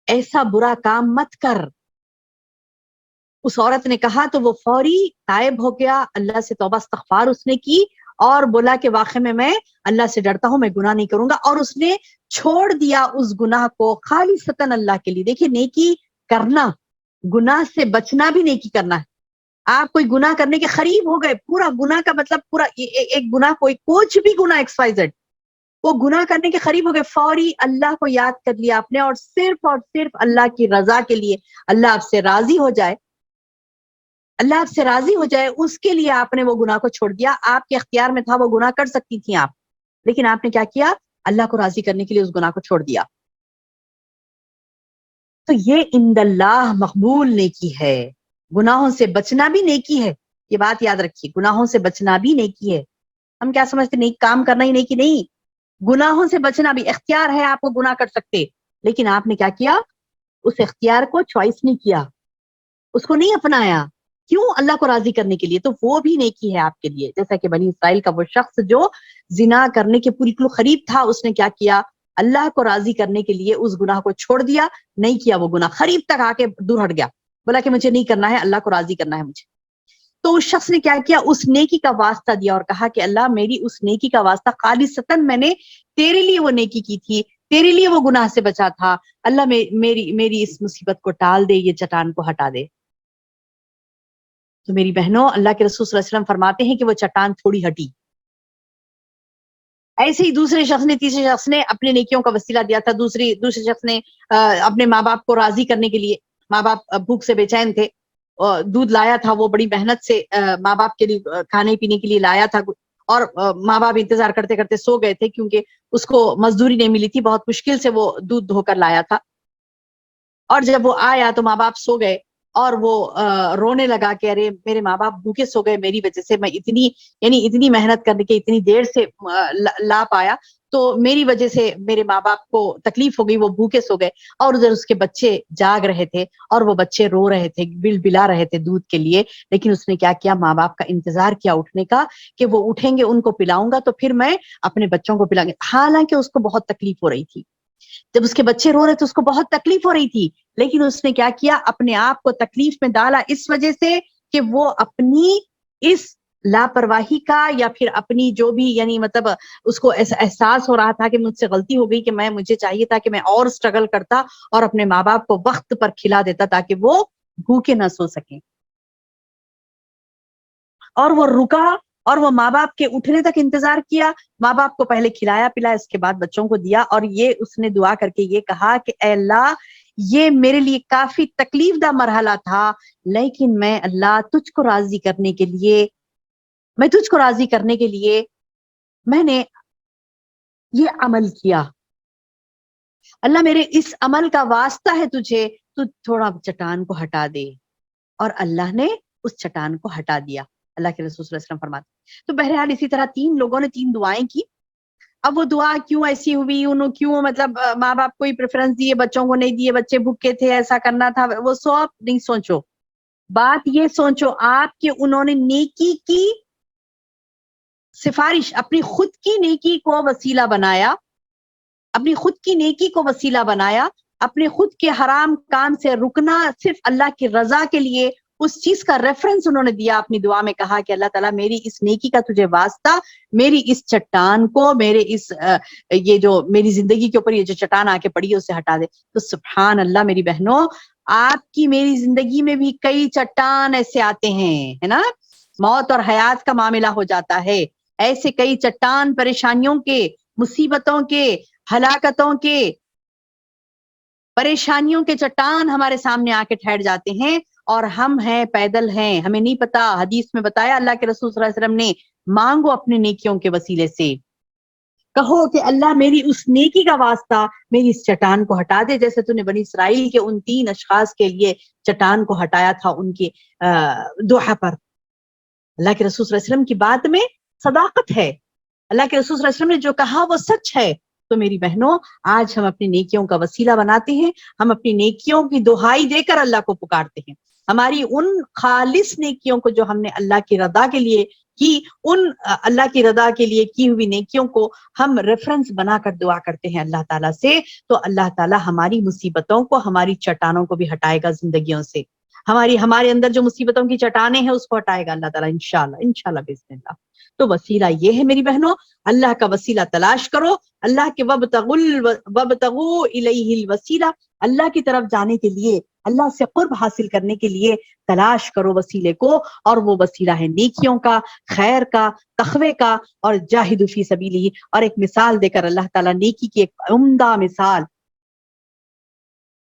ایسا برا کام مت کر، اس عورت نے کہا تو وہ فوری تائب ہو گیا، اللہ سے توبہ استغفار اس نے کی اور بولا کہ واقع میں اللہ سے ڈرتا ہوں، میں گناہ نہیں کروں گا، اور اس نے چھوڑ دیا اس گناہ کو خالصتاً اللہ کے لیے۔ دیکھیے نیکی کرنا، گناہ سے بچنا بھی نیکی کرنا ہے۔ آپ کوئی گناہ کرنے کے قریب ہو گئے، پورا گناہ کا مطلب پورا ایک گناہ، کچھ بھی گناہ ایکس وائی زیڈ، وہ گناہ کرنے کے قریب ہو گئے، فوری اللہ کو یاد کر لیا آپ نے، اور صرف اللہ کی رضا کے لیے، اللہ آپ سے راضی ہو جائے، اللہ آپ سے راضی ہو جائے، اس کے لیے آپ نے وہ گناہ کو چھوڑ دیا۔ آپ کے اختیار میں تھا وہ گناہ کر سکتی تھیں آپ، لیکن آپ نے کیا کیا؟ اللہ کو راضی کرنے کے لیے اس گناہ کو چھوڑ دیا۔ تو یہ عند اللہ مقبول نیکی ہے، گناہوں سے بچنا بھی نیکی ہے، یہ بات یاد رکھیے، گناہوں سے بچنا بھی نیکی ہے۔ ہم کیا سمجھتے نیک کام کرنا ہی نیکی نہیں، گناہوں سے بچنا بھی اختیار ہے، آپ کو گناہ کر سکتے، لیکن آپ نے کیا کیا؟ اس اختیار کو چوائس نہیں کیا، اس کو نہیں اپنایا، کیوں؟ اللہ کو راضی کرنے کے لیے، تو وہ بھی نیکی ہے آپ کے لیے۔ جیسا کہ بنی اسرائیل کا وہ شخص جو زنا کرنے کے بالکل قریب تھا، اس نے کیا کیا؟ اللہ کو راضی کرنے کے لیے اس گناہ کو چھوڑ دیا، نہیں کیا وہ گناہ، قریب تک آ کے دور ہٹ گیا، بولا کہ مجھے نہیں کرنا ہے، اللہ کو راضی کرنا ہے مجھے۔ تو اس شخص نے کیا کیا؟ اس نیکی کا واسطہ دیا اور کہا کہ اللہ میری اس نیکی کا واسطہ خالصتاً میں نے تیرے لیے وہ نیکی کی تھی، تیرے لیے وہ گناہ سے بچا تھا، اللہ میری اس مصیبت کو ٹال دے، یہ چٹان کو ہٹا دے۔ تو میری بہنوں، اللہ کے رسول صلی اللہ علیہ وسلم فرماتے ہیں کہ وہ چٹان تھوڑی ہٹی۔ ایسے ہی دوسرے شخص نے، تیسرے شخص نے اپنے نیکیوں کا وسیلہ دیا تھا، دوسرے شخص نے اپنے ماں باپ کو راضی کرنے کے لیے، ماں باپ بھوک سے بے چین تھے، دودھ لایا تھا، وہ بڑی محنت سے ماں باپ کے لیے کھانے پینے کے لیے لایا تھا، اور ماں باپ انتظار کرتے کرتے سو گئے تھے، کیونکہ اس کو مزدوری نہیں ملی تھی، بہت مشکل سے وہ دودھ دھو کر لایا تھا، اور جب وہ آیا تو ماں باپ سو گئے، اور وہ رونے لگا کہ ارے میرے ماں باپ بھوکے سو گئے میری وجہ سے، میں اتنی محنت کرنے کے اتنی دیر سے لا پایا، تو میری وجہ سے میرے ماں باپ کو تکلیف ہو گئی، وہ بھوکے سو گئے، اور ادھر اس کے بچے جاگ رہے تھے، اور وہ بچے رو رہے تھے، بل بلا رہے تھے دودھ کے لیے، لیکن اس نے کیا کیا؟ ماں باپ کا انتظار کیا اٹھنے کا، کہ وہ اٹھیں گے، ان کو پلاؤں گا تو پھر میں اپنے بچوں کو پلاؤں گا، حالانکہ اس کو بہت تکلیف ہو رہی تھی، جب اس کے بچے رو رہے تھے اس کو بہت تکلیف ہو رہی تھی، لیکن اس نے کیا کیا؟ اپنے آپ کو تکلیف میں ڈالا، اس وجہ سے کہ وہ اپنی اس لاپرواہی کا، یا پھر اپنی جو بھی مطلب اس کو احساس ہو رہا تھا کہ مجھ سے غلطی ہو گئی، کہ مجھے چاہیے تھا کہ میں اور اسٹرگل کرتا اور اپنے ماں باپ کو وقت پر کھلا دیتا تاکہ وہ بھوکے نہ سو سکیں، اور وہ رکا، اور وہ ماں باپ کے اٹھنے تک انتظار کیا، ماں باپ کو پہلے کھلایا پلایا، اس کے بعد بچوں کو دیا، اور یہ اس نے دعا کر کے یہ کہا کہ اے اللہ یہ میرے لیے کافی تکلیف دہ مرحلہ تھا، لیکن میں اللہ تجھ کو راضی کرنے کے لیے، میں نے یہ عمل کیا، اللہ میرے اس عمل کا واسطہ ہے تجھے، تو تھوڑا چٹان کو ہٹا دے، اور اللہ نے اس چٹان کو ہٹا دیا، اللہ کے رسول صلی اللہ علیہ وسلم فرماتے۔ تو بہرحال اسی طرح تین لوگوں نے تین دعائیں کی، اب وہ دعا کیوں ایسی ہوئی، انہوں کیوں مطلب ماں باپ کو ہی پریفرنس دیے، بچوں کو نہیں دیے، بچے بھوکے تھے، ایسا کرنا تھا، وہ سب نہیں سوچو، بات یہ سوچو آپ کہ انہوں نے نیکی کی سفارش، اپنی خود کی نیکی کو وسیلہ بنایا، اپنی خود کی نیکی کو وسیلہ بنایا، اپنے خود کے حرام کام سے رکنا صرف اللہ کی رضا کے لیے، اس چیز کا ریفرنس انہوں نے دیا، اپنی دعا میں کہا کہ اللہ تعالیٰ میری اس نیکی کا تجھے واسطہ، میری اس چٹان کو، میرے اس یہ جو میری زندگی کے اوپر یہ جو چٹان آ کے پڑی ہے اسے ہٹا دے۔ تو سبحان اللہ میری بہنوں، آپ کی میری زندگی میں بھی کئی چٹان ایسے آتے ہیں، ہے نا، موت اور حیات کا معاملہ ہو جاتا ہے، ایسے کئی چٹان پریشانیوں کے، مصیبتوں کے، ہلاکتوں کے، پریشانیوں کے چٹان ہمارے سامنے آ کے ٹھہر جاتے ہیں اور ہم ہیں پیدل ہیں، ہمیں نہیں پتا۔ حدیث میں بتایا اللہ کے رسول صلی اللہ علیہ وسلم نے، مانگو اپنے نیکیوں کے وسیلے سے، کہو کہ اللہ میری اس نیکی کا واسطہ میری اس چٹان کو ہٹا دے، جیسے تو نے بنی اسرائیل کے ان 3 اشخاص کے لیے چٹان کو ہٹایا تھا ان کے دعا پر۔ اللہ کے رسول صلی اللہ علیہ وسلم کی بات میں صداقت ہے، اللہ کے رسول صلی اللہ علیہ وسلم نے جو کہا وہ سچ ہے۔ تو میری بہنوں، آج ہم اپنی نیکیوں کا وسیلہ بناتے ہیں، ہم اپنی نیکیوں کی دہائی دے کر اللہ کو پکارتے ہیں، ہماری ان خالص نیکیوں کو جو ہم نے اللہ کی رضا کے لیے کی، ان اللہ کی رضا کے لیے کی ہوئی نیکیوں کو ہم ریفرنس بنا کر دعا کرتے ہیں اللہ تعالیٰ سے، تو اللہ تعالیٰ ہماری مصیبتوں کو، ہماری چٹانوں کو بھی ہٹائے گا زندگیوں سے، ہمارے اندر جو مصیبتوں کی چٹانیں ہیں اس کو ہٹائے گا اللہ تعالیٰ انشاءاللہ باذن اللہ۔ تو وسیلہ یہ ہے میری بہنوں، اللہ کا وسیلہ تلاش کرو، اللہ کے وابتغوا الیہ الوسیلہ، اللہ کی طرف جانے کے لیے، اللہ سے قرب حاصل کرنے کے لیے تلاش کرو وسیلے کو، اور وہ وسیلہ ہے نیکیوں کا، خیر کا، تقوی کا، اور جاہدوا فی سبیلہ۔ اور ایک مثال دے کر اللہ تعالیٰ نیکی کی ایک عمدہ مثال،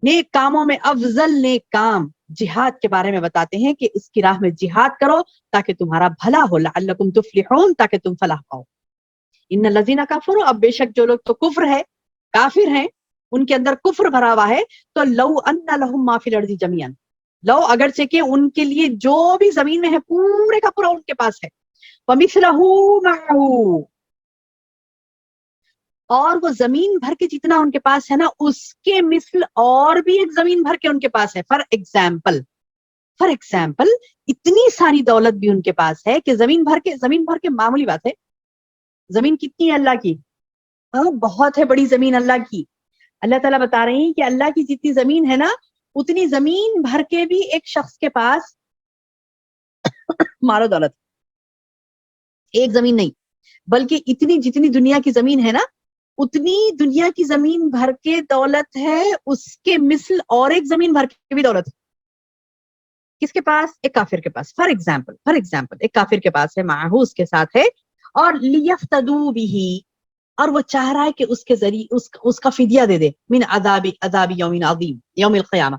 نیک کاموں میں افضل نیک کام جہاد کے بارے میں بتاتے ہیں کہ اس کی راہ میں جہاد کرو تاکہ تمہارا بھلا ہو، لعلکم تفلحون، تاکہ تم فلاح پاؤ۔ ان الذین کفروا، اب بے شک جو لوگ تو کفر ہے، کافر ہیں، ان کے اندر کفر بھرا ہوا ہے، تو لو ان لہم ما فی الارض جميعا، لو اگرچہ کہ ان کے لیے جو بھی زمین میں ہے پورے کا پورا ان کے پاس ہے، ومثلہ معہ، اور وہ زمین بھر کے جتنا ان کے پاس ہے نا اس کے مثل اور بھی ایک زمین بھر کے ان کے پاس ہے، فار ایگزامپل اتنی ساری دولت بھی ان کے پاس ہے کہ زمین بھر کے معمولی بات ہے، زمین کتنی ہے اللہ کی؟ ہاں بہت ہے بڑی زمین اللہ کی۔ اللہ تعالیٰ بتا رہے ہیں کہ اللہ کی جتنی زمین ہے نا اتنی زمین بھر کے بھی ایک شخص کے پاس مال و دولت، ایک زمین نہیں بلکہ اتنی جتنی دنیا کی زمین ہے نا اتنی دنیا کی زمین بھر کے دولت ہے، اس کے مثل اور ایک زمین بھر کے بھی دولت ہے۔ کس کے پاس؟ ایک کافر کے پاس، فار ایگزامپل ایک کافر کے پاس ہے، معہو اس کے ساتھ ہے، اور لیفتدوا به، اور وہ چاہ رہا ہے کہ اس کے ذریعے اس کا فدیہ دے دے، من عذاب یوم عظیم، یوم القیامہ،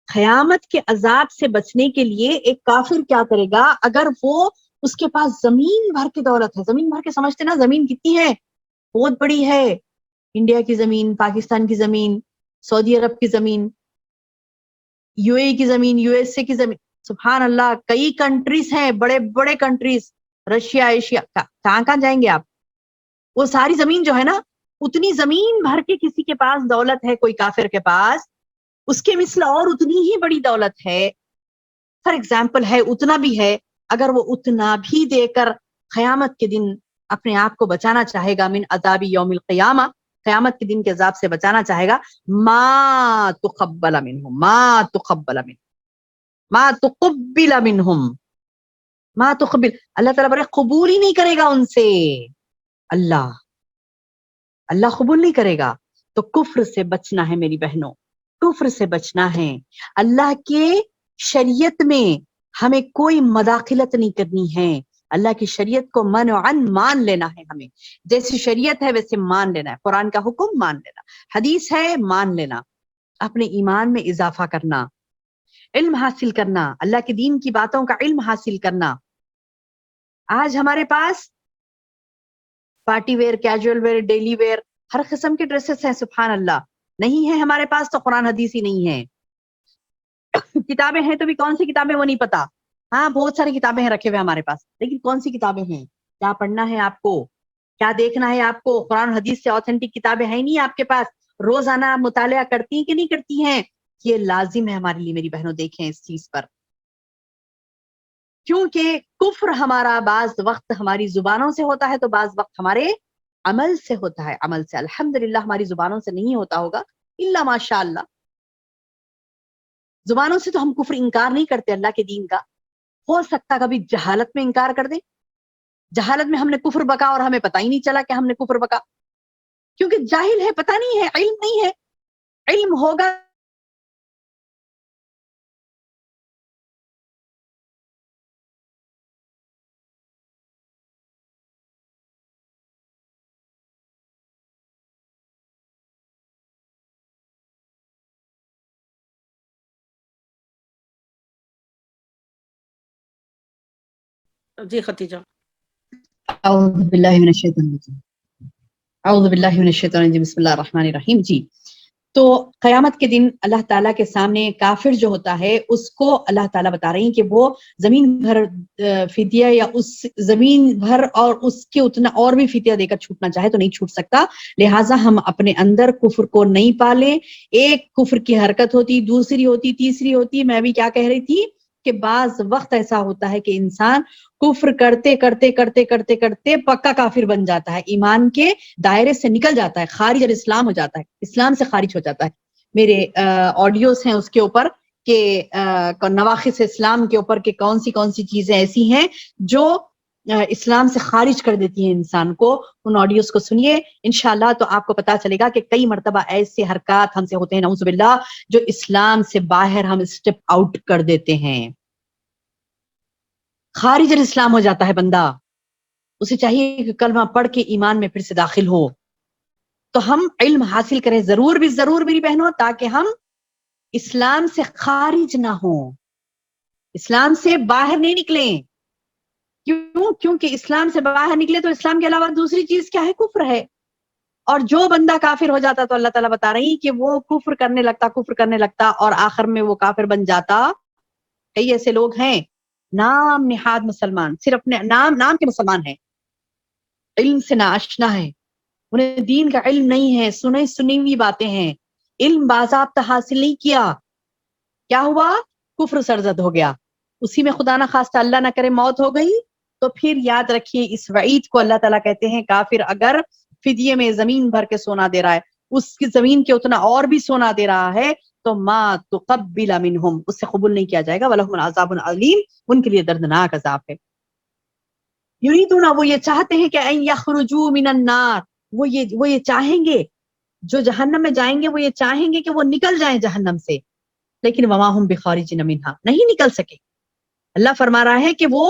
قیامت کے عذاب سے بچنے کے لیے ایک کافر کیا کرے گا؟ اگر وہ اس کے پاس زمین بھر کی دولت ہے، زمین بھر کے سمجھتے نا زمین کتنی ہے؟ بہت بڑی ہے، انڈیا کی زمین، پاکستان کی زمین، سعودی عرب کی زمین، یو اے کی زمین، یو ایس اے کی زمین، سبحان اللہ کئی کنٹریز ہیں، بڑے بڑے کنٹریز، رشیا، ایشیا، کہاں جائیں گے آپ؟ وہ ساری زمین جو ہے نا اتنی زمین بھر کے کسی کے پاس دولت ہے، کوئی کافر کے پاس، اس کے مثل اور اتنی ہی بڑی دولت ہے، فار ایگزامپل ہے، اتنا بھی ہے، اگر وہ اتنا بھی دے کر قیامت کے دن اپنے آپ کو بچانا چاہے گا، من عذاب یوم القیامہ، قیامت کے دن کے عذاب سے بچانا چاہے گا، ما تقبل منہم، ما تقبل منہم، ما تقبل، اللہ تعالیٰ بڑے قبول ہی نہیں کرے گا ان سے، اللہ قبول نہیں کرے گا۔ تو کفر سے بچنا ہے میری بہنوں، کفر سے بچنا ہے، اللہ کے شریعت میں ہمیں کوئی مداخلت نہیں کرنی ہے، اللہ کی شریعت کو منعن مان لینا ہے، ہمیں جیسی شریعت ہے ویسے مان لینا ہے، قرآن کا حکم مان لینا، حدیث ہے مان لینا، اپنے ایمان میں اضافہ کرنا، علم حاصل کرنا، اللہ کے دین کی باتوں کا علم حاصل کرنا۔ آج ہمارے پاس party wear, casual wear, daily wear, ہر قسم کے ڈریسز ہیں، سبحان اللہ، نہیں ہے ہمارے پاس تو قرآن حدیث ہی نہیں ہے، کتابیں ہیں تو بھی کون سی کتابیں وہ نہیں پتا، ہاں بہت ساری کتابیں ہیں رکھے ہوئے ہمارے پاس، لیکن کون سی کتابیں ہیں؟ کیا پڑھنا ہے آپ کو، کیا دیکھنا ہے آپ کو؟ قرآن حدیث سے آتھینٹک کتابیں ہیں نہیں آپ کے پاس، روزانہ آپ مطالعہ کرتی ہیں کہ نہیں کرتی ہیں؟ یہ لازم ہے ہمارے لیے میری بہنوں، دیکھیں اس چیز پر، کیونکہ کفر ہمارا بعض وقت ہماری زبانوں سے ہوتا ہے تو بعض وقت ہمارے عمل سے ہوتا ہے، عمل سے الحمدللہ ہماری زبانوں سے نہیں ہوتا ہوگا الا ماشاء اللہ، زبانوں سے تو ہم کفر انکار نہیں کرتے اللہ کے دین کا، ہو سکتا کبھی جہالت میں انکار کر دیں، جہالت میں ہم نے کفر بکا اور ہمیں پتہ ہی نہیں چلا کہ ہم نے کفر بکا، کیونکہ جاہل ہے، پتہ نہیں ہے، علم نہیں ہے، علم ہوگا جی ختیجہ. اعوذ باللہ من الشیطان الرجیم اعوذ باللہ من الشیطان الرجیم بسم اللہ الرحمن الرحیم. جی تو قیامت کے دن اللہ تعالیٰ کے سامنے کافر جو ہوتا ہے اس کو اللہ تعالیٰ بتا رہی ہیں کہ وہ زمین بھر فدیہ یا اس زمین بھر اور اس کے اتنا اور بھی فدیہ دے کر چھوٹنا چاہے تو نہیں چھوٹ سکتا. لہٰذا ہم اپنے اندر کفر کو نہیں پالیں. ایک کفر کی حرکت ہوتی، دوسری ہوتی، تیسری ہوتی. میں بھی کیا کہہ رہی تھی کہ بعض وقت ایسا ہوتا ہے کہ انسان کفر کرتے کرتے کرتے کرتے کرتے پکا کافر بن جاتا ہے، ایمان کے دائرے سے نکل جاتا ہے، خارج الاسلام ہو جاتا ہے، اسلام سے خارج ہو جاتا ہے. میرے آڈیوز ہیں اس کے اوپر کہ نواقص اسلام کے اوپر کہ کون سی چیزیں ایسی ہیں جو اسلام سے خارج کر دیتی ہیں انسان کو. ان آڈیوز کو سنیے انشاءاللہ تو آپ کو پتا چلے گا کہ کئی مرتبہ ایسے حرکات ہم سے ہوتے ہیں نعوذ باللہ جو اسلام سے باہر ہم اسٹیپ آؤٹ کر دیتے ہیں، خارج الاسلام ہو جاتا ہے بندہ. اسے چاہیے کہ کلمہ پڑھ کے ایمان میں پھر سے داخل ہو. تو ہم علم حاصل کریں ضرور میری بہنوں، تاکہ ہم اسلام سے خارج نہ ہوں، اسلام سے باہر نہیں نکلیں. کیونکہ اسلام سے باہر نکلے تو اسلام کے علاوہ دوسری چیز کیا ہے؟ کفر ہے. اور جو بندہ کافر ہو جاتا تو اللہ تعالیٰ بتا رہی کہ وہ کفر کرنے لگتا اور آخر میں وہ کافر بن جاتا. کئی ایسے لوگ ہیں نام نہاد مسلمان، صرف اپنے نام کے مسلمان ہیں، علم سے ناآشنا ہے، انہیں دین کا علم نہیں ہے، سنی ہوئی باتیں ہیں، علم باضابطہ حاصل نہیں کیا. کیا ہوا؟ کفر سرزد ہو گیا. اسی میں خدا نہ خواستہ اللہ نہ کرے موت ہو گئی تو پھر یاد رکھیے اس وعید کو اللہ تعالیٰ کہتے ہیں کافر اگر فدیے میں زمین بھر کے سونا دے رہا ہے، اس کی زمین کے اتنا اور بھی سونا دے رہا ہے تو ما تقبل منہم، اس سے قبول نہیں کیا جائے گا. وَلَهُمْ عَذَابٌ عَلِيمٌ، ان کے لیے دردناک عذاب ہے. یریدون، وہ یہ چاہتے ہیں کہ ان یخرجوا من النار، وہ یہ چاہیں گے، جو جہنم میں جائیں گے وہ یہ چاہیں گے کہ وہ نکل جائیں جہنم سے، لیکن وما هم بخارجین منها، نہیں نکل سکے. اللہ فرما رہا ہے کہ وہ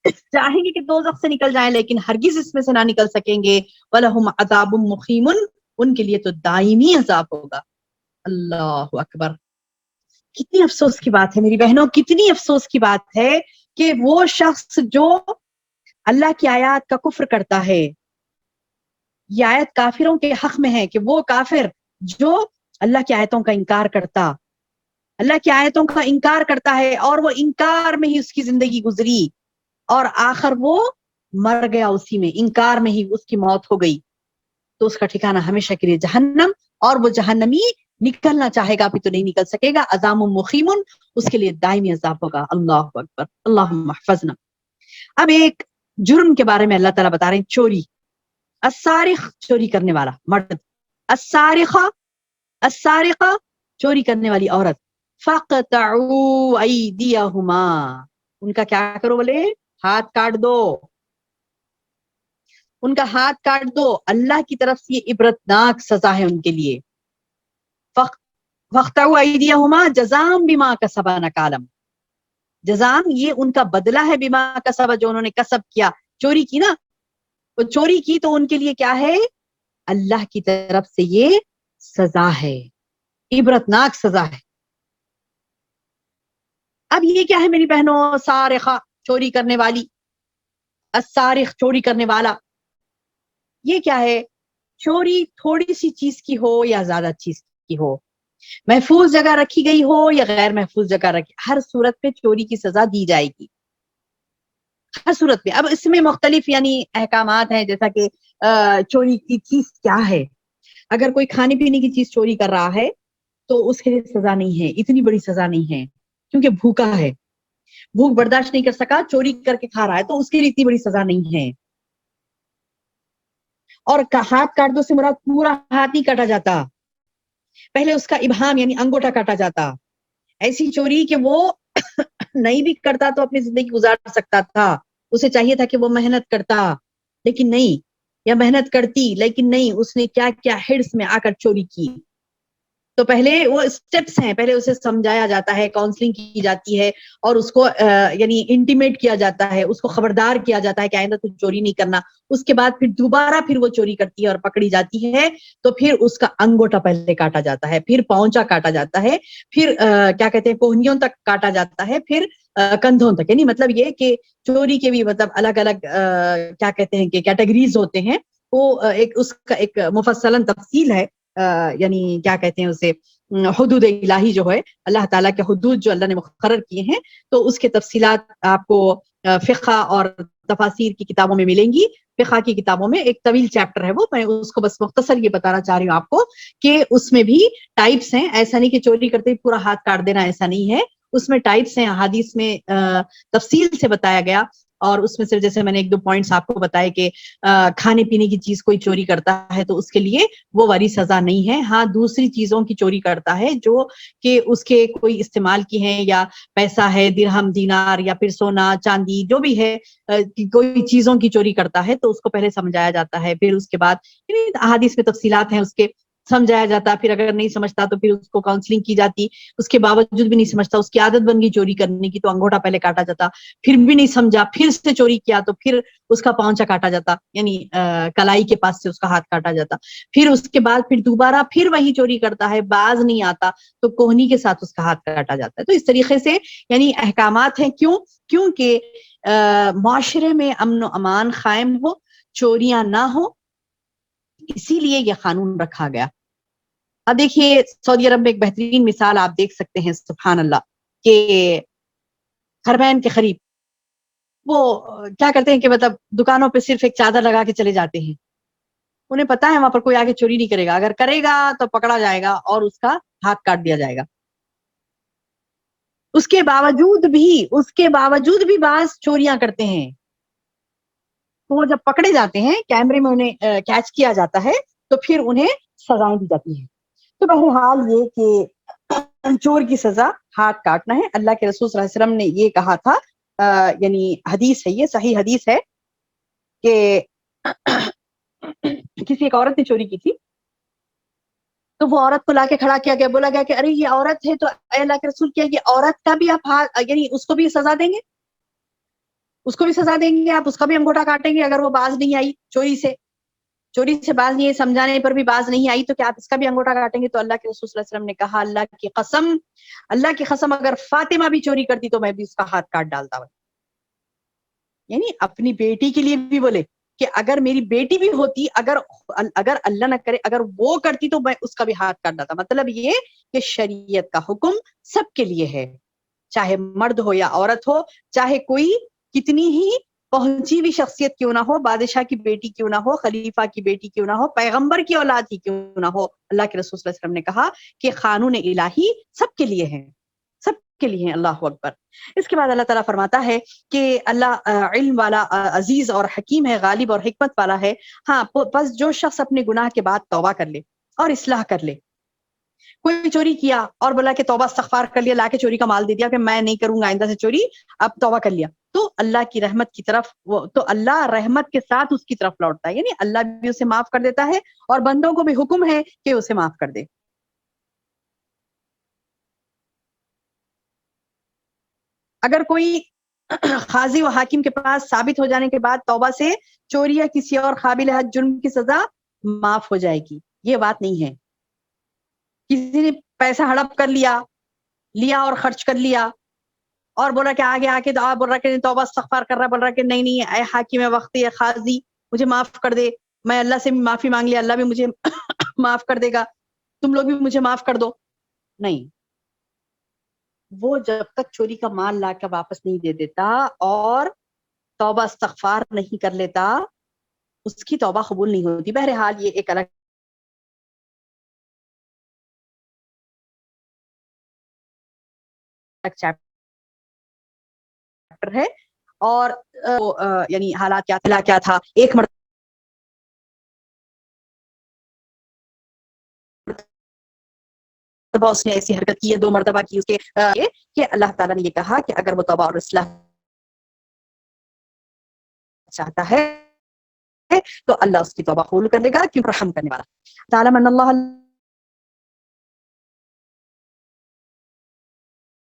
چاہیں گے کہ دوزخ سے نکل جائیں لیکن ہرگز اس میں سے نہ نکل سکیں گے. وَلَهُمْ عَذَابٌ مُقِیمٌ، ان کے لیے تو دائمی عذاب ہوگا. اللہ اکبر. کتنی افسوس کی بات ہے میری بہنوں، کتنی افسوس کی بات ہے کہ وہ شخص جو اللہ کی آیات کا کفر کرتا ہے، یہ آیت کافروں کے حق میں ہے کہ وہ کافر جو اللہ کی آیتوں کا انکار کرتا، اللہ کی آیتوں کا انکار کرتا ہے اور وہ انکار میں ہی اس کی زندگی گزری اور آخر وہ مر گیا اسی میں، انکار میں ہی اس کی موت ہو گئی، تو اس کا ٹھکانہ ہمیشہ کے لیے جہنم، اور وہ جہنمی نکلنا چاہے گا بھی تو نہیں نکل سکے گا. عذاب مقیم، اس کے لیے دائمی عذاب ہوگا. اللہ اکبر، اللہم احفظنا. اب ایک جرم کے بارے میں اللہ تعالیٰ بتا رہے ہیں، چوری. السارق، چوری کرنے والا مرد، السارقہ، السارقہ، چوری کرنے والی عورت. فَاقْطَعُوا أَيْدِيَهُمَا، ان کا کیا کرو بولے؟ ہاتھ کاٹ دو، ان کا ہاتھ کاٹ دو. اللہ کی طرف سے یہ عبرتناک سزا ہے ان کے لیے. فَاقْطَعُوا أَيْدِيَهُمَا جَزَاءً بِمَا كَسَبَا نَكَالًا، جزام یہ ان کا بدلہ ہے، بما کسب، جو انہوں نے کسب کیا، چوری کی نا، وہ چوری کی تو ان کے لیے کیا ہے؟ اللہ کی طرف سے یہ سزا ہے، عبرتناک سزا ہے. اب یہ کیا ہے میری بہنوں؟ سارقہ، چوری کرنے والی، السارق، چوری کرنے والا. یہ کیا ہے؟ چوری تھوڑی سی چیز کی ہو یا زیادہ چیز کی ہو، محفوظ جگہ رکھی گئی ہو یا غیر محفوظ جگہ رکھی، ہر صورت میں چوری کی سزا دی جائے گی، ہر صورت میں. اب اس میں مختلف یعنی احکامات ہیں، جیسا کہ چوری کی چیز کیا ہے. اگر کوئی کھانے پینے کی چیز چوری کر رہا ہے تو اس کے لیے سزا نہیں ہے، اتنی بڑی سزا نہیں ہے، کیونکہ بھوکا ہے، بھوک برداشت نہیں کر سکا، چوری کر کے کھا رہا ہے تو اس کے لیے اتنی بڑی سزا نہیں ہے. اور ہاتھ کاٹ دو سے مراد پورا ہاتھ نہیں کاٹا جاتا، پہلے اس کا ابہام یعنی انگوٹھا کاٹا جاتا. ایسی چوری کہ وہ نہیں بھی کرتا تو اپنی زندگی گزار سکتا تھا، اسے چاہیے تھا کہ وہ محنت کرتا لیکن نہیں، یا محنت کرتی لیکن نہیں، اس نے کیا کیا ہرس میں آ کر چوری کی. تو پہلے وہ اسٹیپس ہیں، پہلے اسے سمجھایا جاتا ہے، کاؤنسلنگ کی جاتی ہے، اور اس کو یعنی انٹیمیٹ کیا جاتا ہے، اس کو خبردار کیا جاتا ہے کہ آئندہ تو چوری نہیں کرنا. اس کے بعد پھر دوبارہ پھر وہ چوری کرتی ہے اور پکڑی جاتی ہے، تو پھر اس کا انگوٹھا پہلے کاٹا جاتا ہے، پھر پاؤنچا کاٹا جاتا ہے، پھر کیا کہتے ہیں کوہنیوں تک کاٹا جاتا ہے، پھر کندھوں تک. یعنی مطلب یہ کہ چوری کے بھی مطلب الگ الگ کیا کہتے ہیں کہ کیٹیگریز ہوتے ہیں. وہ ایک اس کا ایک مفصلاً تفصیل ہے، یعنی کیا کہتے ہیں اسے حدود الہی جو ہے، اللہ تعالیٰ کے حدود جو اللہ نے مقرر کیے ہیں، تو اس کے تفصیلات آپ کو فقہ اور تفاسیر کی کتابوں میں ملیں گی. فقہ کی کتابوں میں ایک طویل چیپٹر ہے وہ، میں اس کو بس مختصر یہ بتانا چاہ رہی ہوں آپ کو کہ اس میں بھی ٹائپس ہیں. ایسا نہیں کہ چوری کرتے ہی پورا ہاتھ کاٹ دینا، ایسا نہیں ہے. اس میں ٹائپس ہیں، احادیث میں تفصیل سے بتایا گیا. اور اس میں سے جیسے میں نے ایک دو پوائنٹس آپ کو بتائے کہ کھانے پینے کی چیز کوئی چوری کرتا ہے تو اس کے لیے وہ والی سزا نہیں ہے. ہاں دوسری چیزوں کی چوری کرتا ہے جو کہ اس کے کوئی استعمال کی ہیں، یا پیسہ ہے، درہم دینار یا پھر سونا چاندی جو بھی ہے، کوئی چیزوں کی چوری کرتا ہے تو اس کو پہلے سمجھایا جاتا ہے. پھر اس کے بعد احادیث میں تفصیلات ہیں اس کے، سمجھایا جاتا. پھر اگر نہیں سمجھتا تو پھر اس کو کاؤنسلنگ کی جاتی. اس کے باوجود بھی نہیں سمجھتا، اس کی عادت بن گئی چوری کرنے کی، تو انگوٹھا پہلے کاٹا جاتا. پھر بھی نہیں سمجھا، پھر سے چوری کیا تو پھر اس کا پاؤنچا کاٹا جاتا، یعنی کلائی کے پاس سے اس کا ہاتھ کاٹا جاتا. پھر اس کے بعد پھر دوبارہ پھر وہی چوری کرتا ہے، باز نہیں آتا تو کوہنی کے ساتھ اس کا ہاتھ کاٹا جاتا ہے. تو اس طریقے سے یعنی احکامات ہیں. کیونکہ معاشرے میں امن و امان قائم ہو، چوریاں نہ ہو، اسی لیے یہ قانون رکھا گیا. اب دیکھیے سعودی عرب میں ایک بہترین مثال آپ دیکھ سکتے ہیں، سبحان اللہ، کہ حرمین کے قریب وہ کیا کرتے ہیں کہ مطلب دکانوں پہ صرف ایک چادر لگا کے چلے جاتے ہیں. انہیں پتا ہے وہاں پر کوئی آگے چوری نہیں کرے گا، اگر کرے گا تو پکڑا جائے گا اور اس کا ہاتھ کاٹ دیا جائے گا. اس کے باوجود بھی بعض چوریاں کرتے ہیں. تو وہ جب پکڑے جاتے ہیں، کیمرے میں انہیں کیچ کیا جاتا ہے، تو پھر انہیں سزائیں دی جاتی ہیں. تو بہرحال یہ کہ چور کی سزا ہاتھ کاٹنا ہے. اللہ کے رسول صلی اللہ علیہ وسلم نے یہ کہا تھا، یعنی حدیث ہے، یہ صحیح حدیث ہے کہ کسی ایک عورت نے چوری کی تھی، تو وہ عورت کو لا کے کھڑا کیا گیا، بولا گیا کہ ارے یہ عورت ہے، تو اے اللہ کے رسول کیا یہ عورت کا بھی آپ یعنی اس کو بھی سزا دیں گے؟ اس کو بھی سزا دیں گے آپ؟ اس کا بھی انگوٹھا کاٹیں گے اگر وہ باز نہیں آئی چوری سے باز نہیں آئی، سمجھانے پر بھی باز نہیں آئی، تو کیا آپ اس کا بھی انگوٹھا کاٹیں گے؟ تو اللہ کے رسول صلی اللہ علیہ وسلم نے کہا اللہ کی قسم اگر فاطمہ بھی چوری کرتی تو میں بھی اس کا ہاتھ کاٹ ڈالتا. یعنی اپنی بیٹی کے لیے بھی بولے کہ اگر میری بیٹی بھی ہوتی، اگر اللہ نہ کرے اگر وہ کرتی تو میں اس کا بھی ہاتھ کاٹ ڈالتا. مطلب یہ کہ شریعت کا حکم سب کے لیے ہے، چاہے مرد ہو یا عورت ہو، چاہے کوئی کتنی ہی پہنچی ہوئی شخصیت کیوں نہ ہو، بادشاہ کی بیٹی کیوں نہ ہو، خلیفہ کی بیٹی کیوں نہ ہو، پیغمبر کی اولاد ہی کیوں نہ ہو. اللہ کے رسول صلی اللہ علیہ وسلم نے کہا کہ قانون الہی سب کے لیے ہے، سب کے لیے. اللہ اکبر. اس کے بعد اللہ تعالیٰ فرماتا ہے کہ اللہ علم والا، عزیز اور حکیم ہے، غالب اور حکمت والا ہے. ہاں بس جو شخص اپنے گناہ کے بعد توبہ کر لے اور اصلاح کر لے. کوئی چوری کیا اور بولا کہ توبہ استغفار کر لیا، لا کے چوری کا مال دے دیا کہ میں نہیں کروں گا آئندہ سے چوری، اب توبہ کر لیا، تو اللہ کی رحمت کی طرف تو اللہ رحمت کے ساتھ اس کی طرف لوٹتا ہے. یعنی اللہ بھی اسے معاف کر دیتا ہے اور بندوں کو بھی حکم ہے کہ اسے معاف کر دے. اگر کوئی قاضی و حاکم کے پاس ثابت ہو جانے کے بعد توبہ سے چوری یا کسی اور قابل حد جرم کی سزا معاف ہو جائے گی، یہ بات نہیں ہے. کسی نے پیسہ ہڑپ کر لیا اور خرچ کر لیا اور بولا کہ آگے آ کے بول رہا کہ توبہ استغفار کر رہا، بول رہا کہ نہیں اے حاکم وقت یا قاضی مجھے معاف کر دے، میں اللہ سے بھی معافی مانگ لیا، اللہ بھی مجھے معاف کر دے گا، تم لوگ بھی مجھے معاف کر دو. نہیں، وہ جب تک چوری کا مال لا کے واپس نہیں دے دیتا اور توبہ استغفار نہیں کر لیتا، اس کی توبہ قبول نہیں ہوتی. بہرحال یہ ایک الگ چیپٹر ہے. اور یعنی حالات کیا تھا. ایک مرتبہ اس نے ایسی حرکت کی ہے، 2 مرتبہ کی اس کے کہ اللہ تعالیٰ نے یہ کہا کہ اگر وہ توبہ اور اصلاح چاہتا ہے تو اللہ اس کی توبہ قبول کر لے گا، کیونکہ رحم کرنے والا. تعالیٰ من اللہ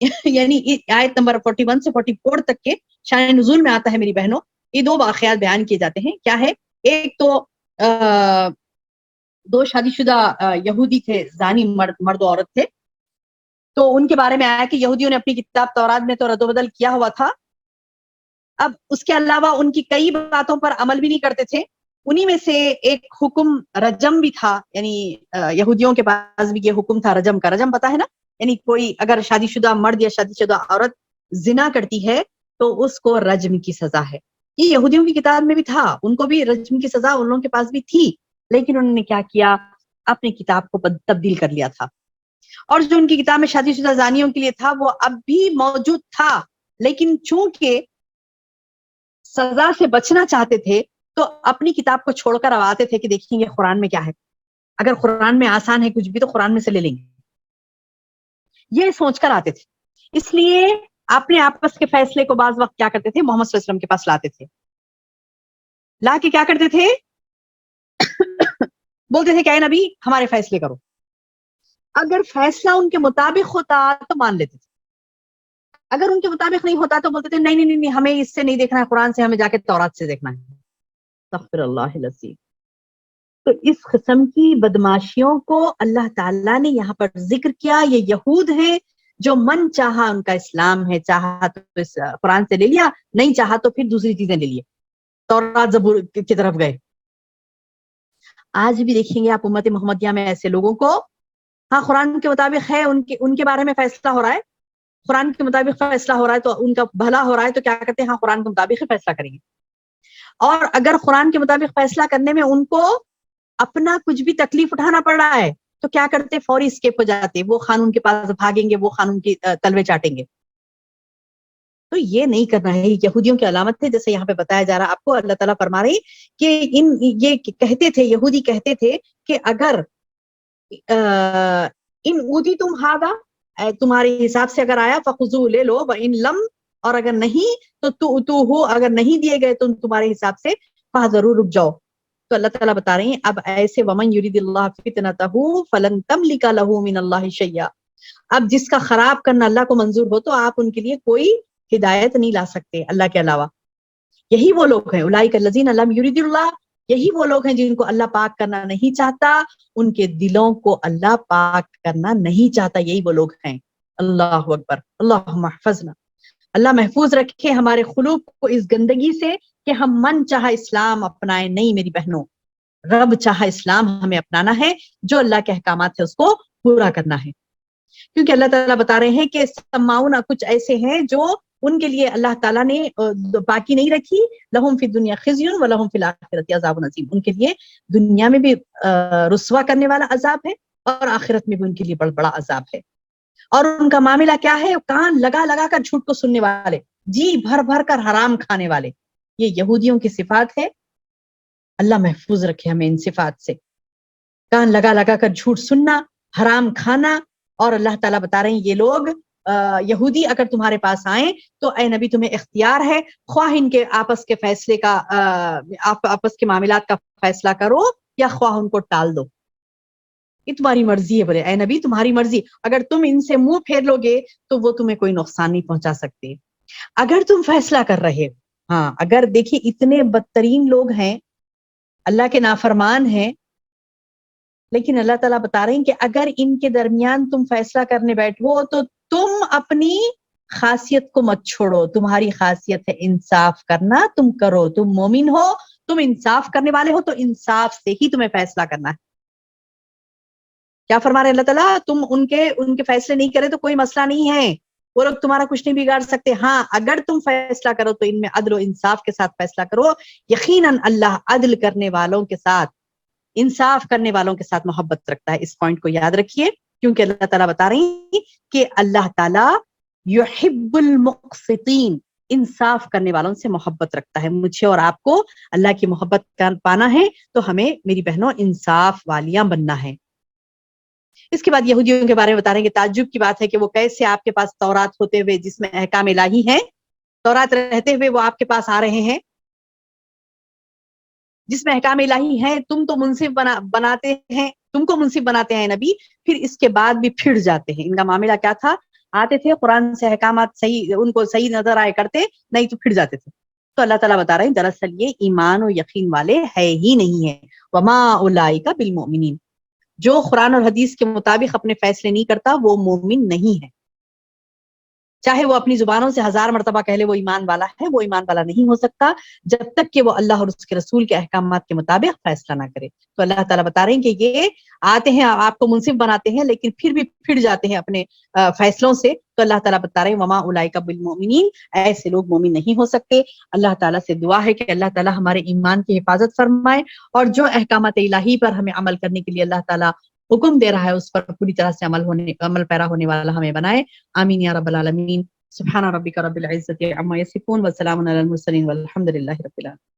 یعنی آیت نمبر 41 سے 44 تک کے شان نزول میں آتا ہے میری بہنوں، یہ 2 واقعات بیان کیے جاتے ہیں. کیا ہے؟ ایک تو 2 شادی شدہ یہودی تھے، زانی مرد و عورت تھے، تو ان کے بارے میں آیا کہ یہودیوں نے اپنی کتاب تورات میں تو رد و بدل کیا ہوا تھا. اب اس کے علاوہ ان کی کئی باتوں پر عمل بھی نہیں کرتے تھے. انہی میں سے ایک حکم رجم بھی تھا، یعنی یہودیوں کے پاس بھی یہ حکم تھا رجم کا. رجم پتا ہے نا، یعنی کوئی اگر شادی شدہ مرد یا شادی شدہ عورت زنا کرتی ہے تو اس کو رجم کی سزا ہے. یہ یہودیوں کی کتاب میں بھی تھا، ان کو بھی رجم کی سزا ان لوگوں کے پاس بھی تھی، لیکن انہوں نے کیا کیا؟ اپنی کتاب کو تبدیل کر لیا تھا. اور جو ان کی کتاب میں شادی شدہ زانیوں کے لیے تھا وہ اب بھی موجود تھا، لیکن چونکہ سزا سے بچنا چاہتے تھے تو اپنی کتاب کو چھوڑ کر اب آتے تھے کہ دیکھیں گے قرآن میں کیا ہے، اگر قرآن میں آسان ہے کچھ بھی تو قرآن میں سے لے لیں گے، یہ سوچ کر آتے تھے. اس لیے اپنے آپس کے فیصلے کو بعض وقت کیا کرتے تھے؟ محمد صلی اللہ علیہ وسلم کے پاس لاتے تھے. لا کے کیا کرتے تھے؟ بولتے تھے کہ اے نبی ہمارے فیصلے کرو. اگر فیصلہ ان کے مطابق ہوتا تو مان لیتے تھے، اگر ان کے مطابق نہیں ہوتا تو بولتے تھے نہیں نہیں نہیں، ہمیں اس سے نہیں دیکھنا ہے قرآن سے، ہمیں جا کے تورات سے دیکھنا ہے. استغفر اللہ العظیم. تو اس قسم کی بدماشیوں کو اللہ تعالیٰ نے یہاں پر ذکر کیا. یہ یہود ہیں جو من چاہا ان کا اسلام ہے، چاہا تو اس قرآن سے لے لیا، نہیں چاہا تو پھر دوسری چیزیں لے لیے، تورات زبور کی طرف گئے. آج بھی دیکھیں گے آپ امت محمدیہ میں ایسے لوگوں کو، ہاں قرآن کے مطابق ہے، ان کے بارے میں فیصلہ ہو رہا ہے، قرآن کے مطابق فیصلہ ہو رہا ہے تو ان کا بھلا ہو رہا ہے، تو کیا کرتے ہیں؟ ہاں قرآن کے مطابق ہی فیصلہ کریں گے. اور اگر قرآن کے مطابق فیصلہ کرنے میں ان کو اپنا کچھ بھی تکلیف اٹھانا پڑ رہا ہے تو کیا کرتے؟ فوری اسکیپ ہو جاتے، وہ قانون کے پاس بھاگیں گے، وہ قانون کی تلوے چاٹیں گے. تو یہ نہیں کرنا ہے. یہودیوں کی علامت تھے، جیسے یہاں پہ بتایا جا رہا آپ کو. اللہ تعالیٰ فرما رہی کہ یہ کہتے تھے، یہودی کہتے تھے کہ اگر ان اوتی تم ہادا، تمہارے حساب سے اگر آیا فخذو لے لو، وان لم، اور اگر نہیں تو ہو، اگر نہیں دیے گئے تو تمہارے حساب سے ضرور رک جاؤ. تو اللہ تعالیٰ بتا رہے ہیں اب ایسے ومن یرید اللہ فتنتہ فلن تملک لہ من اللہ شیئا. اب جس کا خراب کرنا اللہ کو منظور ہو تو آپ ان کے لیے کوئی ہدایت نہیں لا سکتے اللہ کے علاوہ. یہی وہ لوگ ہیں اولئک الذین لم یرید اللہ، یہی وہ لوگ ہیں جن کو اللہ پاک کرنا نہیں چاہتا، ان کے دلوں کو اللہ پاک کرنا نہیں چاہتا. یہی وہ لوگ ہیں. اللہ اکبر. اللہم احفظنا. اللہ محفوظ رکھے ہمارے قلوب کو اس گندگی سے کہ ہم من چاہا اسلام اپنائیں. نہیں میری بہنوں، رب چاہا اسلام ہمیں اپنانا ہے، جو اللہ کے احکامات ہے اس کو پورا کرنا ہے. کیونکہ اللہ تعالیٰ بتا رہے ہیں کہ سماؤن کچھ ایسے ہیں جو ان کے لیے اللہ تعالیٰ نے باقی نہیں رکھی، لہم فی الدنیا خزی و لہم فی الآخرۃ عذاب عظیم. ان کے لیے دنیا میں بھی رسوا کرنے والا عذاب ہے اور آخرت میں بھی ان کے لیے بڑا بڑا عذاب ہے. اور ان کا معاملہ کیا ہے؟ کان لگا لگا کر جھوٹ کو سننے والے، جی بھر بھر کر حرام کھانے والے. یہ یہودیوں کی صفات ہے. اللہ محفوظ رکھے ہمیں ان صفات سے. کان لگا لگا کر جھوٹ سننا، حرام کھانا. اور اللہ تعالیٰ بتا رہے ہیں یہ لوگ یہودی اگر تمہارے پاس آئیں تو اے نبی تمہیں اختیار ہے، خواہ ان کے آپس کے فیصلے کا آپس کے معاملات کا فیصلہ کرو یا خواہ ان کو ٹال دو. یہ تمہاری مرضی ہے. بولے اے نبی تمہاری مرضی، اگر تم ان سے منہ پھیر لو گے تو وہ تمہیں کوئی نقصان نہیں پہنچا سکتے اگر تم فیصلہ کر رہے. ہاں اگر دیکھیے اتنے بدترین لوگ ہیں، اللہ کے نافرمان ہیں، لیکن اللہ تعالیٰ بتا رہے ہیں کہ اگر ان کے درمیان تم فیصلہ کرنے بیٹھو تو تم اپنی خاصیت کو مت چھوڑو. تمہاری خاصیت ہے انصاف کرنا، تم کرو. تم مومن ہو، تم انصاف کرنے والے ہو، تو انصاف سے ہی تمہیں فیصلہ کرنا ہے. کیا فرما رہے اللہ تعالیٰ؟ تم ان کے فیصلے نہیں کرے تو کوئی مسئلہ نہیں ہے، وہ لوگ تمہارا کچھ نہیں بگاڑ سکتے. ہاں اگر تم فیصلہ کرو تو ان میں عدل و انصاف کے ساتھ فیصلہ کرو. یقیناً اللہ عدل کرنے والوں کے ساتھ، انصاف کرنے والوں کے ساتھ محبت رکھتا ہے. اس پوائنٹ کو یاد رکھیے، کیونکہ اللہ تعالیٰ بتا رہی ہیں کہ اللہ تعالیٰ یحب المقسطین، انصاف کرنے والوں سے محبت رکھتا ہے. مجھے اور آپ کو اللہ کی محبت پانا ہے تو ہمیں میری بہنوں انصاف والیاں بننا ہے. اس کے بعد یہودیوں کے بارے میں بتا رہے ہیں کہ تعجب کی بات ہے کہ وہ کیسے آپ کے پاس تورات ہوتے ہوئے جس میں احکام الہی ہیں، تورات رہتے ہوئے وہ آپ کے پاس آ رہے ہیں جس میں احکام الہی ہیں. تم تو منصف بناتے ہیں، تم کو منصف بناتے ہیں نبی، پھر اس کے بعد بھی پھر جاتے ہیں. ان کا معاملہ کیا تھا؟ آتے تھے قرآن سے احکامات صحیح ان کو صحیح نظر آئے کرتے، نہیں تو پھر جاتے تھے. تو اللہ تعالیٰ بتا رہے ہیں دراصل یہ ایمان و یقین والے ہے ہی نہیں ہے. وما اولئک بالمؤمنین، جو قرآن اور حدیث کے مطابق اپنے فیصلے نہیں کرتا وہ مومن نہیں ہے. چاہے وہ اپنی زبانوں سے 1000 مرتبہ کہہ لے وہ ایمان والا ہے، وہ ایمان والا نہیں ہو سکتا جب تک کہ وہ اللہ اور اس کے رسول کے احکامات کے مطابق فیصلہ نہ کرے. تو اللہ تعالیٰ بتا رہے ہیں کہ یہ آتے ہیں آپ کو منصف بناتے ہیں لیکن پھر بھی پھر جاتے ہیں اپنے فیصلوں سے. تو اللہ تعالیٰ بتا رہے ہیں وما اولئک بالمؤمنین، ایسے لوگ مومن نہیں ہو سکتے. اللہ تعالیٰ سے دعا ہے کہ اللہ تعالیٰ ہمارے ایمان کی حفاظت فرمائے اور جو احکامات الہی پر ہمیں عمل کرنے کے لیے اللہ تعالیٰ حکم دے رہا ہے اس پر پوری طرح سے عمل پیرا ہونے والا ہمیں بنائے. آمین یا رب العالمین. سبحان ربک رب العزة عما یصفون وسلام علی المرسلین والحمد للہ رب العالمین.